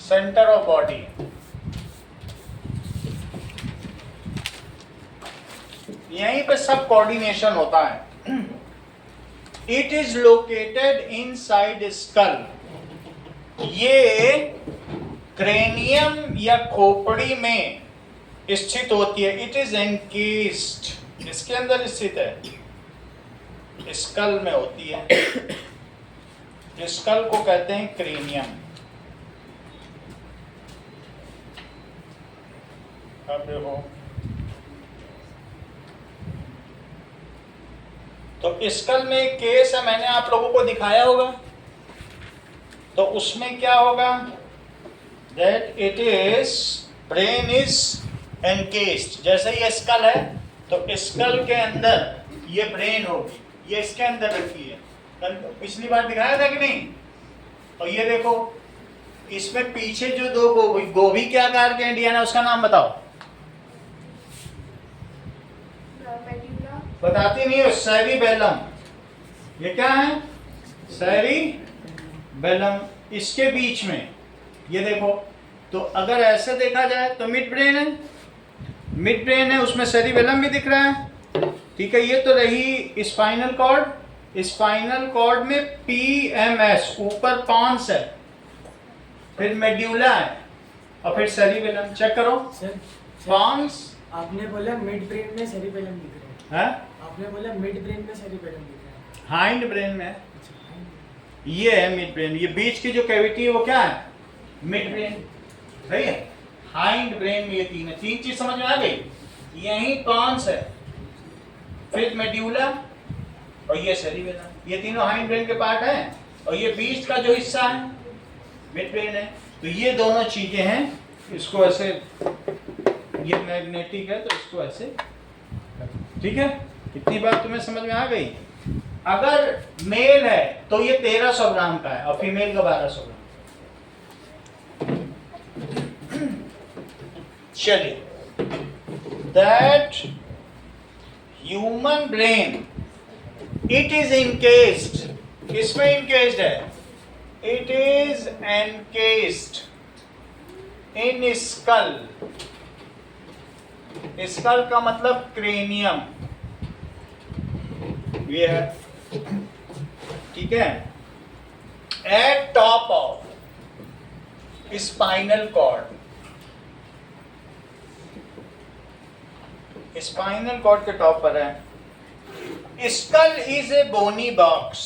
Centre of body, यहीं पे सब कोऑर्डिनेशन होता है। It is located inside skull, ये क्रेनियम या खोपड़ी में स्थित होती है। इट इज एनकेस्ड, इसके अंदर स्थित है, स्कल में होती है। स्कल को कहते हैं क्रेनियम। अब देखो, तो स्कल में एक केस है, मैंने आप लोगों को दिखाया होगा। तो उसमें क्या होगा, that it is brain is encased. जैसे ये स्कल है तो स्कल के अंदर ये ब्रेन होगी, ये इसके अंदर रखी है। कल पिछली बार दिखाया था कि नहीं। और ये देखो, इसमें पीछे जो दो गोभी के आकार के इंडियन है, उसका नाम बताओ। बताती नहीं हो, सेरिबेलम। ये क्या है, सेरिबेलम। इसके बीच में ये देखो, तो अगर ऐसे देखा जाए तो मिड ब्रेन है, मिड ब्रेन है, उसमें सेरिबेलम भी दिख रहा है। ठीक है, ये तो रही स्पाइनल कॉर्ड। स्पाइनल कॉर्ड में पीएमएस, ऊपर पॉन्स है, फिर मेड्यूला है, और फिर सेरिबेलम। चेक करो पॉन्स। आपने बोला मिड ब्रेन में सेरिबेलम दिख रहा है। आपने बोला मिड ब्रेन में सेरिबेलम दिख रहा है। हाइंड ब्रेन में ये है मिड ब्रेन। ये बीच की जो कैविटी है वो क्या है, मिड ब्रेन। सही है। हाइंड ब्रेन में ये तीन चीज समझ में आ गई। यही पॉन्स है, फिर मेड्यूला, और ये सेरिबेलम। ये तीनों हाइंड ब्रेन के पार्ट हैं, और ये बीच का जो हिस्सा है मिड ब्रेन है। तो ये दोनों चीजें हैं। इसको ऐसे, ये मैग्नेटिक है तो इसको ऐसे, ठीक है। कितनी बात तुम्हें समझ में आ गई। अगर मेल है तो ये 1300 ग्राम का है, और फीमेल का 1200 ग्राम। चलिए, that human brain it is encased, किसमें इनकेस्ड है, it is encased in skull. Skull का मतलब क्रेनियम, ये है, ठीक है। At top of spinal cord, spinal cord के टॉप पर है। Skull is a bony box.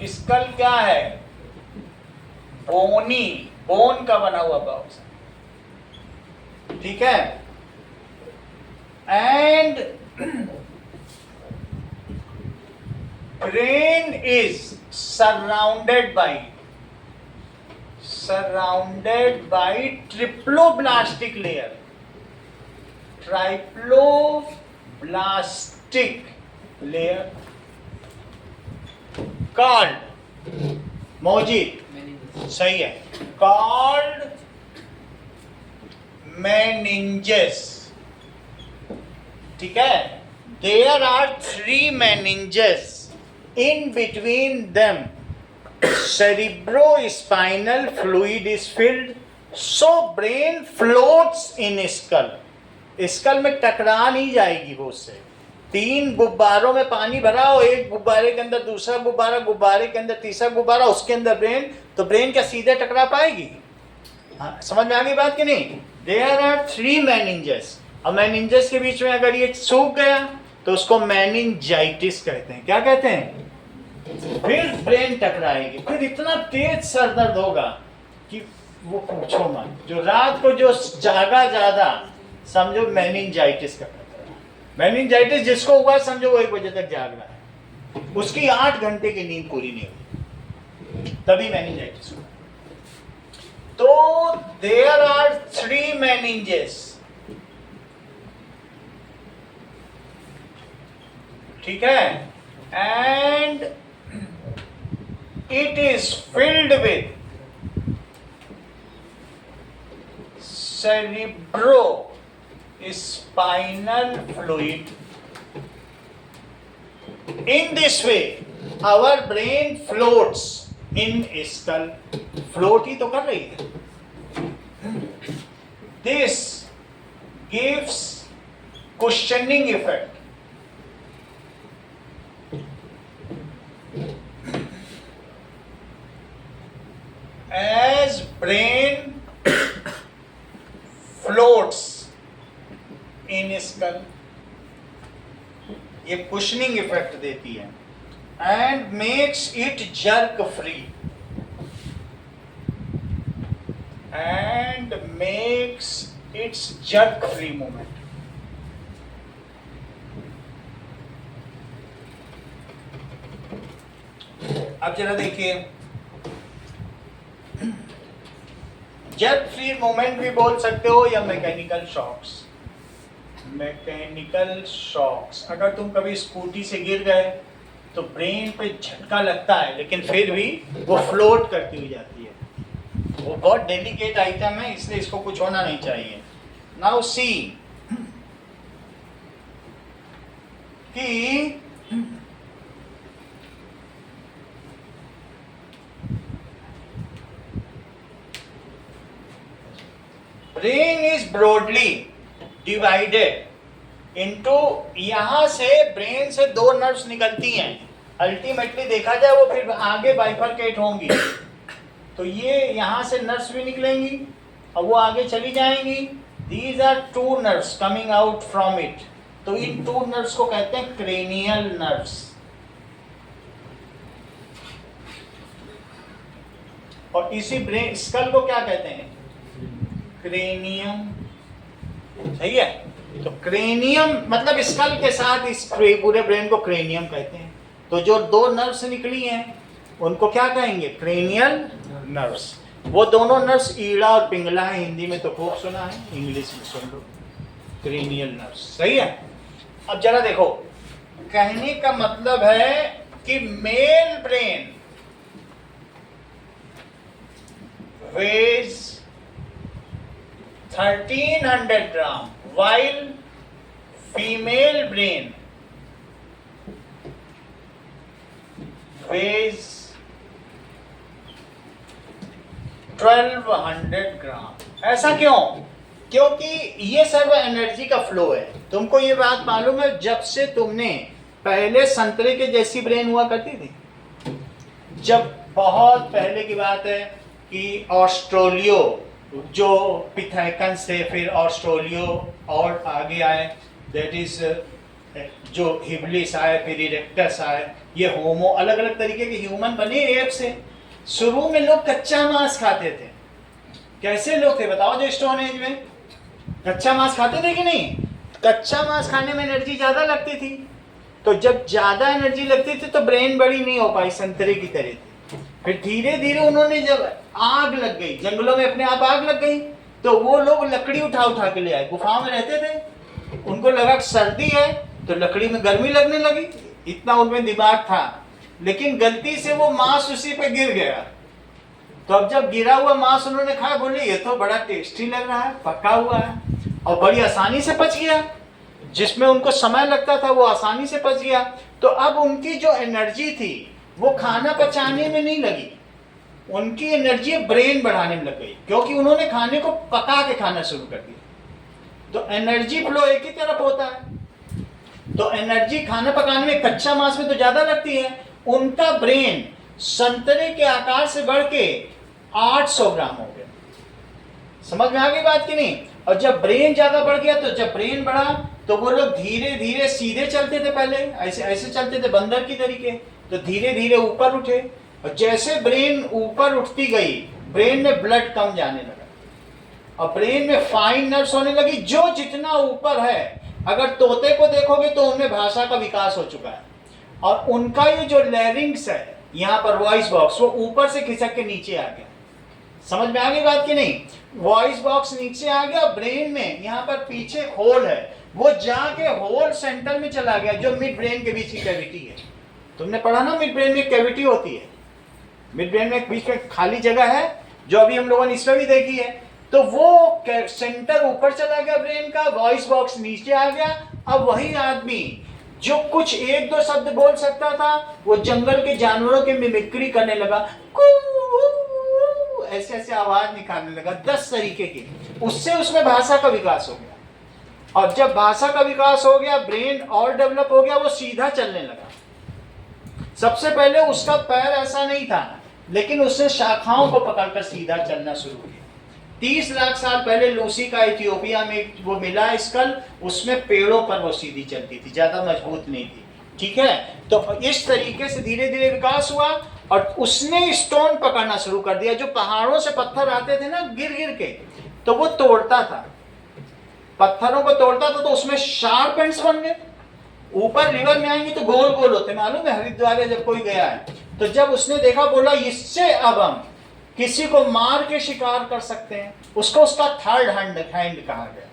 Skull क्या है, बोनी, बोन का बना हुआ बॉक्स, ठीक है। And brain is surrounded by triploblastic layer, triploblastic layer called, मौजिद, सही है, कॉल्ड मेनिंजेस, ठीक है। There are 3 meninges, in between them cerebrospinal fluid is filled, so brain floats in skull. Skull में टकरा नहीं जाएगी वो उससे। 3 गुब्बारों में पानी भरा हो, एक गुब्बारे के अंदर दूसरा गुब्बारा, गुब्बारे के अंदर तीसरा गुब्बारा, उसके अंदर ब्रेन, तो ब्रेन क्या सीधे टकरा पाएगी। हाँ, समझ में आ गई बात कि नहीं। देयर आर 3 meninges, और मेनिंजेस के बीच में अगर ये सूख गया तो उसको मेनिंजाइटिस कहते हैं। क्या कहते हैं, फिर ब्रेन टकराएगी, फिर इतना तेज सर दर्द होगा कि वो पूछो मत। जो रात को जो जागा ज्यादा, समझो मेनिंजाइटिस का खतरा है। मेनिंजाइटिस जिसको हुआ समझो वो 1 बजे तक जाग रहा है, उसकी 8 घंटे की नींद पूरी नहीं हुई, तभी मेनिंजाइटिस हुआ। तो देयर आर 3 meninges, ठीक है। And it is filled with cerebrospinal fluid. In this way, our brain floats in skull, float ही तो कर रही है। This gives questioning effect. As brain floats in skull, ये कुशनिंग इफेक्ट देती है and makes it jerk free, and makes its jerk free movement. अब जरा देखिए, जर्क फ्री मूवमेंट भी बोल सकते हो या मैकेनिकल शॉक्स। मैकेनिकल शॉक्स, अगर तुम कभी स्कूटी से गिर गए तो ब्रेन पे झटका लगता है, लेकिन फिर भी वो फ्लोट करती हुई जाती है। वो बहुत डेलिकेट आइटम है, इसलिए इसको कुछ होना नहीं चाहिए। नाउ सी कि brain is broadly divided into, यहां से ब्रेन से दो नर्व्स निकलती हैं, अल्टीमेटली देखा जाए वो फिर आगे बाइफरकेट होंगी। तो ये यहां से नर्व्स भी निकलेंगी और वो आगे चली जाएंगी। These are two nerves coming out from it. तो इन टू नर्व्स को कहते हैं क्रेनियल नर्व्स। और इसी ब्रेन स्कल को क्या कहते हैं? क्रेनियम। सही है। तो क्रेनियम मतलब स्कल के साथ इस पूरे ब्रेन को क्रेनियम कहते हैं। तो जो दो नर्व्स निकली हैं उनको क्या कहेंगे? Cranial nerves. वो दोनों नर्व्स ईड़ा और पिंगला है, हिंदी में तो खूब सुना है, इंग्लिश में सुन लो, क्रेनियल नर्व्स। सही है। अब जरा देखो, कहने का मतलब है कि मेल ब्रेन weighs 1300 ग्राम while female brain weighs 1200 ग्राम। ऐसा क्यों? क्योंकि ये सब एनर्जी का फ्लो है। तुमको ये बात मालूम है, जब से तुमने पहले संतरे के जैसी ब्रेन हुआ करती थी, जब बहुत पहले की बात है कि ऑस्ट्रेलियो जो पिथैकन से फिर ऑस्ट्रेलियो और आगे आए, दैट इज जो हिबलिस आए, फिर इरेक्टस आए, ये होमो, अलग अलग तरीके के ह्यूमन बने एप से। शुरू में लोग कच्चा मांस खाते थे। कैसे लोग थे बताओ? जो स्टोन एज में कच्चा मांस खाते थे कि नहीं? कच्चा मांस खाने में एनर्जी ज्यादा लगती थी। तो जब ज्यादा एनर्जी लगती थी तो ब्रेन बड़ी नहीं हो पाई, संतरे की तरह थी। फिर धीरे धीरे उन्होंने, जब आग लग गई, जंगलों में अपने आप आग लग गई, तो वो लोग लकड़ी उठा उठा के ले आए। गुफाओं में रहते थे, उनको लगा सर्दी है तो लकड़ी में गर्मी लगने लगी, इतना उनमें दिमाग था। लेकिन गलती से वो मांस उसी पे गिर गया। तो अब जब गिरा हुआ मांस उन्होंने खाया, बोले ये तो बड़ा टेस्टी लग रहा है, पका हुआ है, और बड़ी आसानी से पच गया। जिसमें उनको समय लगता था वो आसानी से पच गया। तो अब उनकी जो एनर्जी थी वो खाना पचाने में नहीं लगी, उनकी एनर्जी ब्रेन बढ़ाने में लग गई, क्योंकि उन्होंने खाने को पका के खाना शुरू कर दिया। तो एनर्जी फ्लो एक ही तरफ होता है। तो एनर्जी खाना पकाने में, कच्चा मांस में तो ज्यादा लगती है। उनका ब्रेन संतरे के आकार से बढ़ के 800 ग्राम हो गया। समझ में आ गई बात कि नहीं? और जब ब्रेन ज्यादा बढ़ गया, तो जब ब्रेन बढ़ा तो वो लोग धीरे धीरे सीधे चलते थे, पहले ऐसे ऐसे चलते थे बंदर की तरीके, तो धीरे धीरे ऊपर उठे। और जैसे ब्रेन ऊपर उठती गई, ब्रेन में ब्लड कम जाने लगा और ब्रेन में फाइन नर्व्स होने लगी। जो जितना ऊपर है, अगर तोते को देखोगे तो उनमें भाषा का विकास हो चुका है, और उनका ये जो लैरिंग्स है, यहाँ पर वॉइस बॉक्स, वो ऊपर से खिसक के नीचे आ गया। समझ में आ गई बात कि नहीं? वॉइस बॉक्स नीचे आ गया, ब्रेन में यहाँ पर पीछे होल है, वो जाके होल सेंटर में चला गया, जो मिड ब्रेन के बीच की कैविटी है। तुमने पढ़ा ना, मिड ब्रेन में कैविटी होती है, मिड ब्रेन में बीच में खाली जगह है, जो अभी हम लोगों ने इसमें भी देखी है। तो वो सेंटर ऊपर चला गया ब्रेन का, वॉइस बॉक्स नीचे आ गया। अब वही आदमी जो कुछ एक दो शब्द बोल सकता था वो जंगल के जानवरों की मिमिक्री करने लगा, ऐसे ऐसे आवाज निकालने लगा 10 तरीके की। उससे उसमें भाषा का विकास हो गया, और जब भाषा का विकास हो गया, ब्रेन और डेवलप हो गया, वो सीधा चलने लगा। सबसे पहले उसका पैर ऐसा नहीं था, लेकिन उसने शाखाओं को पकड़कर सीधा चलना शुरू किया। 30 लाख साल पहले लूसी का इथियोपिया में वो मिला स्कल, उसमें पेड़ों पर वो सीधी चलती थी, ज्यादा मजबूत नहीं थी। ठीक है, तो इस तरीके से धीरे धीरे विकास हुआ, और उसने स्टोन पकड़ना शुरू कर दिया। जो पहाड़ों से पत्थर आते थे ना गिर गिर के, तो वो तोड़ता था, पत्थरों को तोड़ता था, तो उसमें शार्प एंड्स बन गए। ऊपर रिवर में आएंगे तो गोल गोल होते, मालूम है, हरिद्वार जब कोई गया है तो जब उसने देखा, बोला इससे अब हम किसी को मार के शिकार कर सकते हैं। उसको उसका थर्ड हैंड कहा गया।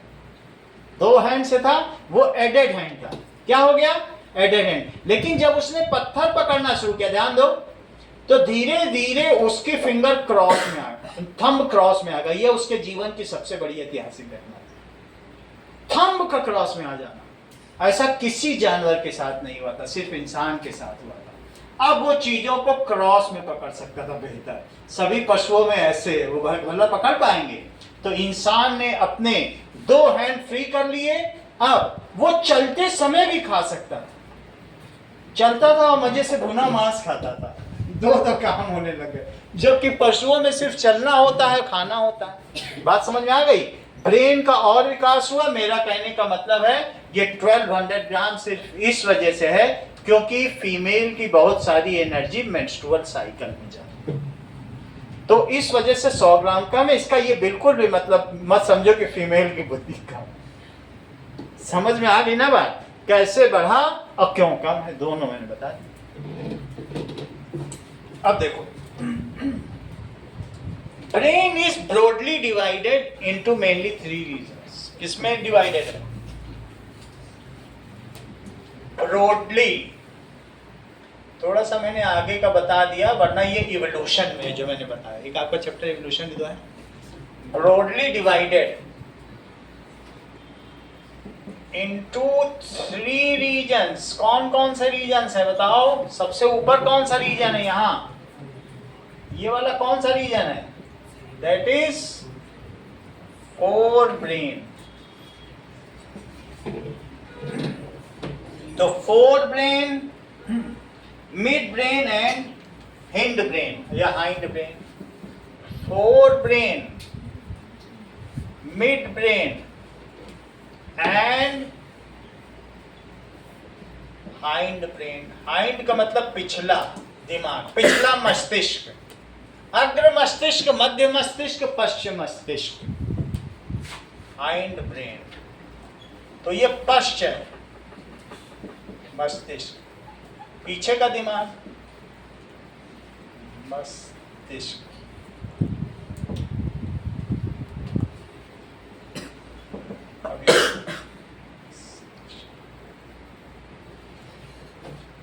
2 हैंड से था, वो एडेड हैंड था। क्या हो गया? Added hand. लेकिन जब उसने पत्थर पकड़ना शुरू किया, ध्यान दो, तो धीरे धीरे उसकी फिंगर क्रॉस में आ गया, थंब क्रॉस में आ गया। ये उसके जीवन की सबसे बड़ी ऐतिहासिक घटना थी, थंब का क्रॉस में आ जाना। ऐसा किसी जानवर के साथ नहीं हुआ था, सिर्फ इंसान के साथ हुआ था। अब वो चीजों को क्रॉस में पकड़ सकता था बेहतर। सभी पशुओं में ऐसे वो भला पकड़ पाएंगे, तो इंसान ने अपने 2 हैंड फ्री कर लिए। अब वो चलते समय भी खा सकता था, चलता था और मजे से भुना मांस खाता था। 2 काम होने लगे, जबकि पशुओं में सिर्फ चलना होता है, खाना होता है। बात समझ में आ गई? ब्रेन का और विकास हुआ। मेरा कहने का मतलब है ये 1200 ग्राम सिर्फ इस वजह से है क्योंकि फीमेल की बहुत सारी एनर्जी मेंस्ट्रुअल साइकिल में जाती है, तो इस वजह से 100 ग्राम कम है। इसका ये बिल्कुल भी मतलब मत समझो कि फीमेल की बुद्धि कम। समझ में आ गई ना बात? कैसे बढ़ा और क्यों कम है, दोनों मैंने बता दिया। अब देखो, brain is broadly divided into mainly 3 regions. किसमें डिवाइडेड है? ब्रॉडली। थोड़ा सा मैंने आगे का बता दिया, वरना ये इवोल्यूशन में जो मैंने बताया, एक आपका चैप्टर इवोल्यूशन जो है, ब्रॉडली डिवाइडेड इनटू 3 रीजन्स। कौन कौन से रीजन्स है बताओ? सबसे ऊपर कौन सा रीजन है? यहाँ ये वाला कौन सा रीजन है? That is forebrain. तो forebrain, midbrain and hindbrain या hindbrain. Forebrain, midbrain and hindbrain. Hind का मतलब पिछला दिमाग, पिछला मस्तिष्क, अग्र मस्तिष्क, मध्य मस्तिष्क, पश्चिम मस्तिष्क, हाइंड ब्रेन। तो ये पश्चिम मस्तिष्क, पीछे का दिमाग मस्तिष्क।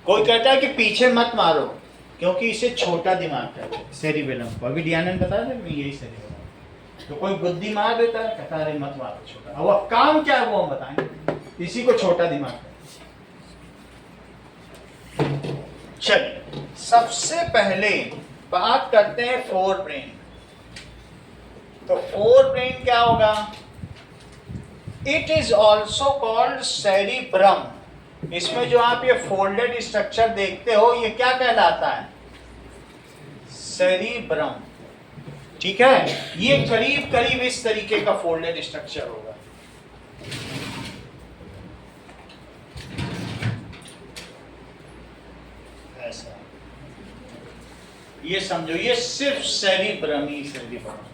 कोई कहता है कि पीछे मत मारो क्योंकि इसे छोटा दिमाग कहते हैं, सेरिबेलम को। अभी डियानंद बता दे यही सेरिबेलम। तो कोई बुद्धि मार देता है, कहता है मत मारो छोटा। अब वो काम क्या है वो हम बताएंगे, इसी को छोटा दिमाग कहते हैं। चलिए सबसे पहले बात करते हैं फोर ब्रेन। तो फोर ब्रेन क्या होगा? It is also called cerebrum. इसमें जो आप ये फोल्डेड स्ट्रक्चर देखते हो ये क्या कहलाता है? सेरिब्रम। ठीक है, ये करीब करीब इस तरीके का फोल्डेड स्ट्रक्चर होगा। ऐसा ये समझो, ये सिर्फ सेरिब्रम ही सेरिब्रम।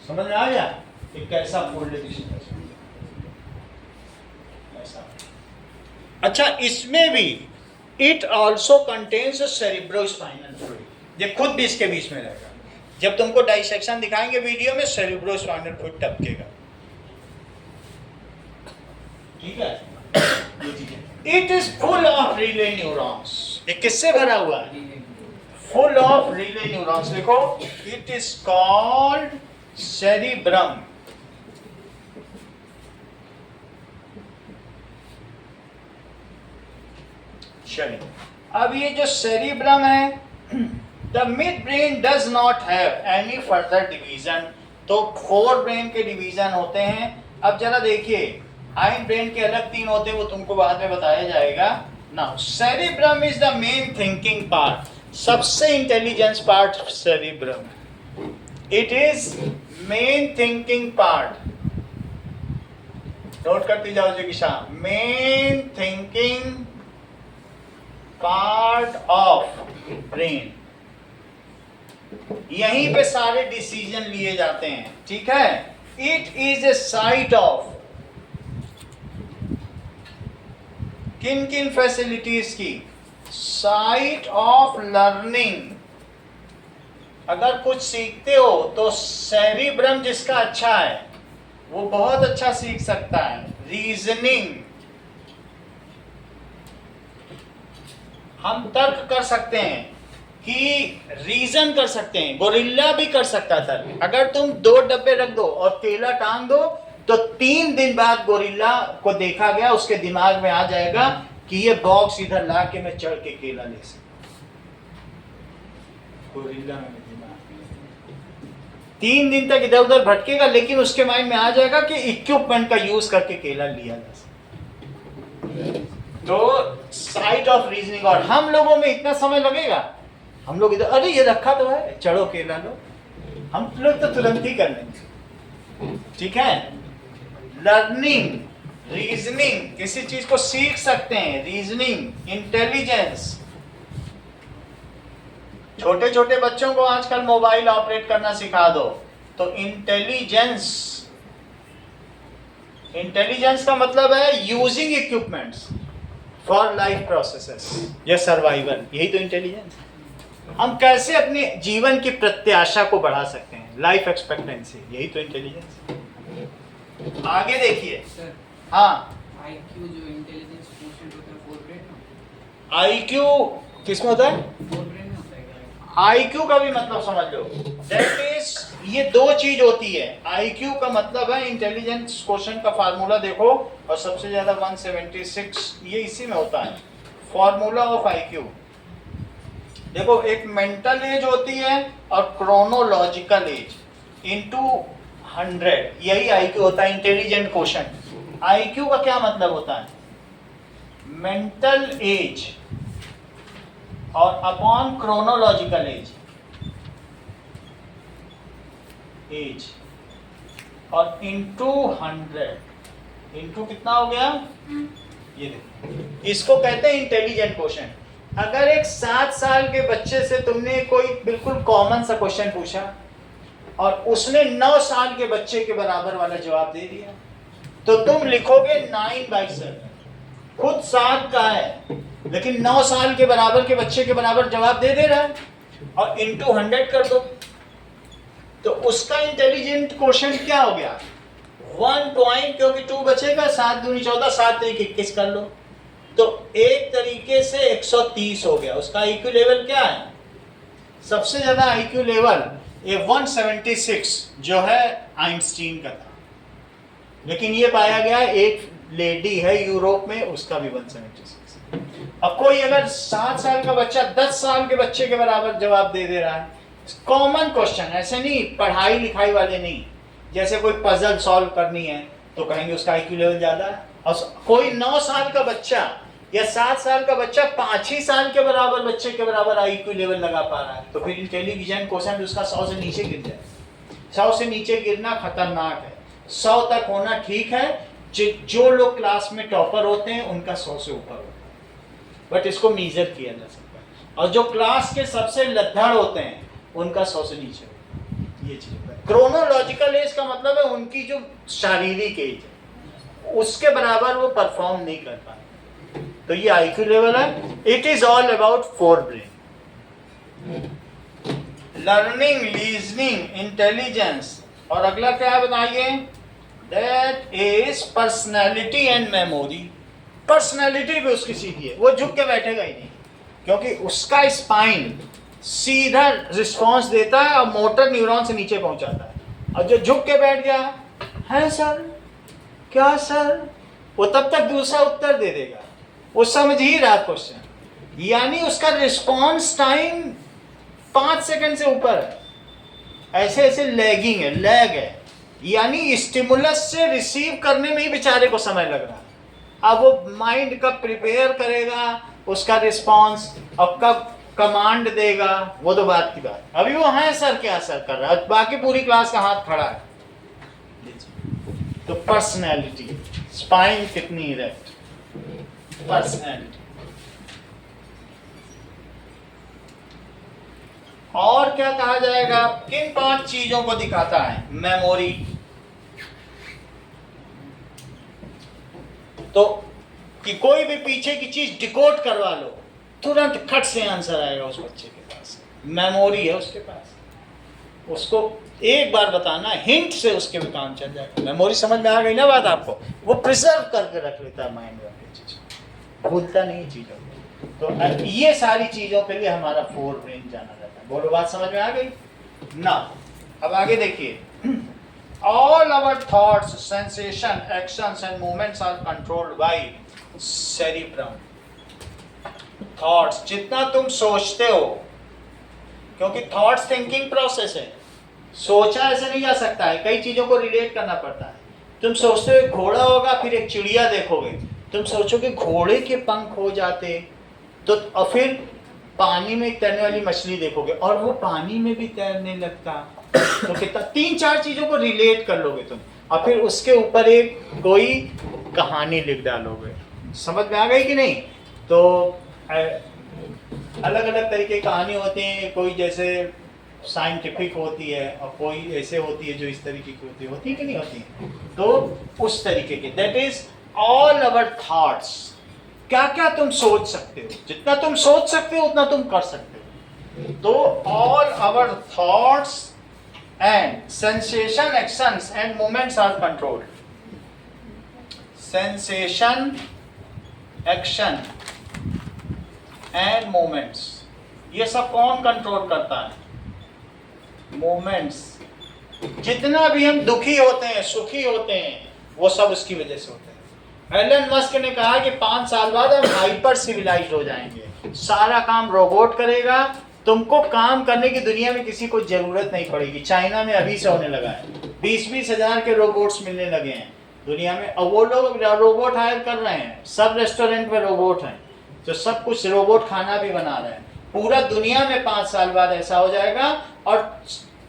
समझ में आ गया कि कैसा फोल्डेड स्ट्रक्चर। अच्छा, इसमें भी it also contains cerebrospinal fluid. ये खुद भी इसके बीच में रहेगा। जब तुमको डाइसेक्शन दिखाएंगे वीडियो में, सेरिब्रोस्पाइनल फ्लूइड टपकेगा। ठीक है, it is full of relay neurons. ये किससे भरा हुआ है? Full of relay neurons. देखो, इट इज कॉल्ड सेरिब्रम। चलिए, अब ये जो सेरिब्रम है, the mid brain does not have any further division. तो 4 ब्रेन के डिवीजन होते हैं। अब जरा देखिए, हाइंड ब्रेन के अलग 3 होते हैं, वो तुमको बाद में बताया जाएगा। Now cerebrum is the main thinking part, सबसे intelligence part cerebrum. It is main thinking part, note करती जाओ जी किशा, main thinking part of brain. यहीं पे सारे डिसीजन लिए जाते हैं, ठीक है। It is a site of किन किन फैसिलिटीज की, साइट ऑफ लर्निंग। अगर कुछ सीखते हो तो सेरिब्रम जिसका अच्छा है वो बहुत अच्छा सीख सकता है। रीजनिंग, हम तर्क कर सकते हैं कि रीजन कर सकते हैं, गोरिल्ला भी कर सकता था। अगर तुम 2 डब्बे रख दो और केला टांग दो तो 3 दिन बाद गोरिल्ला को देखा गया, उसके दिमाग में आ जाएगा कि ये बॉक्स इधर ला के मैं चढ़ के केला ले सकता। गोरिल्ला में दिमाग 3 दिन तक इधर उधर भटकेगा, लेकिन उसके माइंड में आ जाएगा कि इक्विपमेंट का यूज करके केला लिया जा सकता। तो साइट ऑफ रीजनिंग। और हम लोगों में इतना समय लगेगा, हम लोग इधर अरे ये रखा तो है, चढ़ो केला लो, हम लोग तो तुरंत ही कर लेंगे, ठीक है। लर्निंग, रीजनिंग, किसी चीज को सीख सकते हैं, रीजनिंग, इंटेलिजेंस। छोटे छोटे बच्चों को आजकल मोबाइल ऑपरेट करना सिखा दो तो इंटेलिजेंस, इंटेलिजेंस का मतलब है using equipments for life processes या सर्वाइवल, यही तो इंटेलिजेंस। हम कैसे अपने जीवन की प्रत्याशा को बढ़ा सकते हैं, लाइफ एक्सपेक्टेंसी, यही तो इंटेलिजेंस। आगे देखिए, हाँ, आईक्यू जो इंटेलिजेंस कोशेंट होता है 4 ब्रेन में, आईक्यू किसमें होता है? 4 ब्रेन में होता है। आईक्यू का भी मतलब समझ लो, दैट इज, ये 2 चीज होती है। आईक्यू का मतलब है इंटेलिजेंस क्वेश्चन का फार्मूला देखो, और सबसे ज्यादा 176 ये इसी में होता है, फार्मूला ऑफ आईक्यू। देखो, एक मेंटल एज होती है और क्रोनोलॉजिकल एज इनटू 100, यही आईक्यू होता है इंटेलिजेंट क्वेश्चन। आईक्यू का क्या मतलब होता है? मेंटल एज और अपॉन क्रोनोलॉजिकल एज और इनटू 100, इनटू कितना हो गया? ये देखो, इसको कहते हैं इंटेलिजेंट क्वेश्चन। अगर एक 7 साल के बच्चे से तुमने कोई बिल्कुल कॉमन सा क्वेश्चन पूछा और उसने 9 साल के बच्चे के बराबर वाला जवाब दे दिया, तो तुम लिखोगे 9/7। खुद 7 का है लेकिन 9 साल के बराबर के बच्चे के बराबर जवाब दे रहा है, और इनटू 100 कर दो तो उसका इंटेलिजेंट क्वेश्चन क्या हो गया? 1 पॉइंट, क्योंकि 2 बचेगा, 7 दूनी 14, 7 1 21 कर लो, तो एक तरीके से 130 हो गया। उसका आईक्यू लेवल क्या है? सबसे ज्यादा आईक्यू लेवल ये 176 जो है आइंस्टीन का था, लेकिन ये पाया गया एक लेडी है यूरोप में, उसका भी 176। अब कोई अगर 7 साल का बच्चा 10 साल के बच्चे के बराबर जवाब दे रहा है, कॉमन क्वेश्चन, ऐसे नहीं पढ़ाई लिखाई वाले नहीं, जैसे कोई पजल सॉल्व करनी है तो कहेंगे उसका आईक्यू लेवल ज्यादा है। और कोई 9 साल का बच्चा या 7 साल का बच्चा 5 साल के बराबर बच्चे के बराबर आईक्यू लेवल लगा पा रहा है, तो फिर इंटेलिजेंट क्वेश्चन उसका 100 से नीचे गिर जाए। 100 से नीचे गिरना खतरनाक है, 100 तक होना ठीक है। जो लोग क्लास में टॉपर होते हैं उनका 100 से ऊपर होता है, बट इसको मेजर किया जा सकता है। और जो क्लास के सबसे लद्दड़ होते हैं उनका 100 से नीचे होता है, ये चीज होता है। क्रोनोलॉजिकल एज का मतलब है उनकी जो शारीरिक एज है उसके बराबर वो परफॉर्म नहीं कर पाते, तो ये आईक्यू लेवल है। It is all about 4 brain, learning, reasoning, intelligence, और अगला क्या है बताइए? That is personality and memory. Personality भी उसकी सीधी है, वो झुक के बैठेगा ही नहीं, क्योंकि उसका स्पाइन सीधा रिस्पॉन्स देता है और मोटर न्यूरॉन से नीचे पहुंचाता है। और जो झुक के बैठ गया है सर, क्या सर, वो तब तक दूसरा उत्तर दे देगा, वो समझ ही रहा क्वेश्चन, यानी उसका रिस्पॉन्स टाइम 5 सेकंड से ऊपर है, ऐसे ऐसे लैगिंग है, लैग है, यानी स्टिमुलस से रिसीव करने में ही बेचारे को समय लग रहा है। अब वो माइंड कब प्रिपेयर करेगा उसका रिस्पॉन्स, अब कब कमांड देगा, वो तो बात की बात। अभी वो है सर क्या सर कर रहा है, बाकी पूरी क्लास का हाथ खड़ा है। तो पर्सनैलिटी, स्पाइन कितनी इरेक्ट, पर्सनैलिटी। और क्या कहा जाएगा, किन 5 चीजों को दिखाता है? मेमोरी, तो कि कोई भी पीछे की चीज डिकोड करवा लो, तुरंत खट से आंसर आएगा उस बच्चे के पास, मेमोरी है उसके पास। उसको एक बार बताना, हिंट से उसके भी काम चल जाएगा। मेमोरी समझ में आ गई ना बात आपको? वो प्रिजर्व करके रख लेता है माइंड में अपनी चीज, भूलता नहीं चीजों को। तो ये सारी चीजों के लिए हमारा फोर ब्रेन जाना जाता है। बोलो बात समझ में आ गई ना? अब आगे देखिए, all our thoughts, sensation, actions and movements are controlled by cerebrum. Thoughts, जितना तुम सोचते हो, क्योंकि थॉट्स थिंकिंग प्रोसेस है, सोचा ऐसे नहीं जा सकता है, कई चीजों को रिलेट करना पड़ता है। तुम सोचते हो एक घोड़ा होगा, फिर एक चिड़िया देखोगे, तुम सोचोगे घोड़े के पंख हो जाते तो, और फिर पानी में तैरने वाली मछली देखोगे और वो पानी में भी तैरने लगता, तो कितना 3-4 चीजों को रिलेट कर लोगे तुम, और फिर उसके ऊपर एक कोई कहानी लिख डालोगे। समझ में आ गई कि नहीं? तो अलग अलग तरीके की कहानी होती हैं, कोई जैसे साइंटिफिक होती है और कोई ऐसे होती है जो इस तरीके की होती है कि नहीं होती है? तो उस तरीके की, that is all our thoughts. क्या क्या तुम सोच सकते हो, जितना तुम सोच सकते हो उतना तुम कर सकते हो। तो all our thoughts and sensation, actions and movements are controlled. Sensation, action and movements, ये सब कौन कंट्रोल करता है? मूवमेंट्स। जितना भी हम दुखी होते हैं, सुखी होते हैं, वो सब उसकी वजह से होते हैं। एलन मस्क ने कहा कि 5 साल बाद हम हाइपर सिविलाइज्ड हो जाएंगे, सारा काम रोबोट करेगा, तुमको काम करने की दुनिया में किसी को जरूरत नहीं पड़ेगी। चाइना में अभी से होने लगा है, 20-20 हजार के रोबोट्स मिलने लगे हैं दुनिया में, और वो लोग रोबोट हायर कर रहे हैं, सब रेस्टोरेंट में रोबोट हैं, तो सब कुछ रोबोट खाना भी बना रहे हैं। पूरा दुनिया में 5 साल बाद ऐसा हो जाएगा, और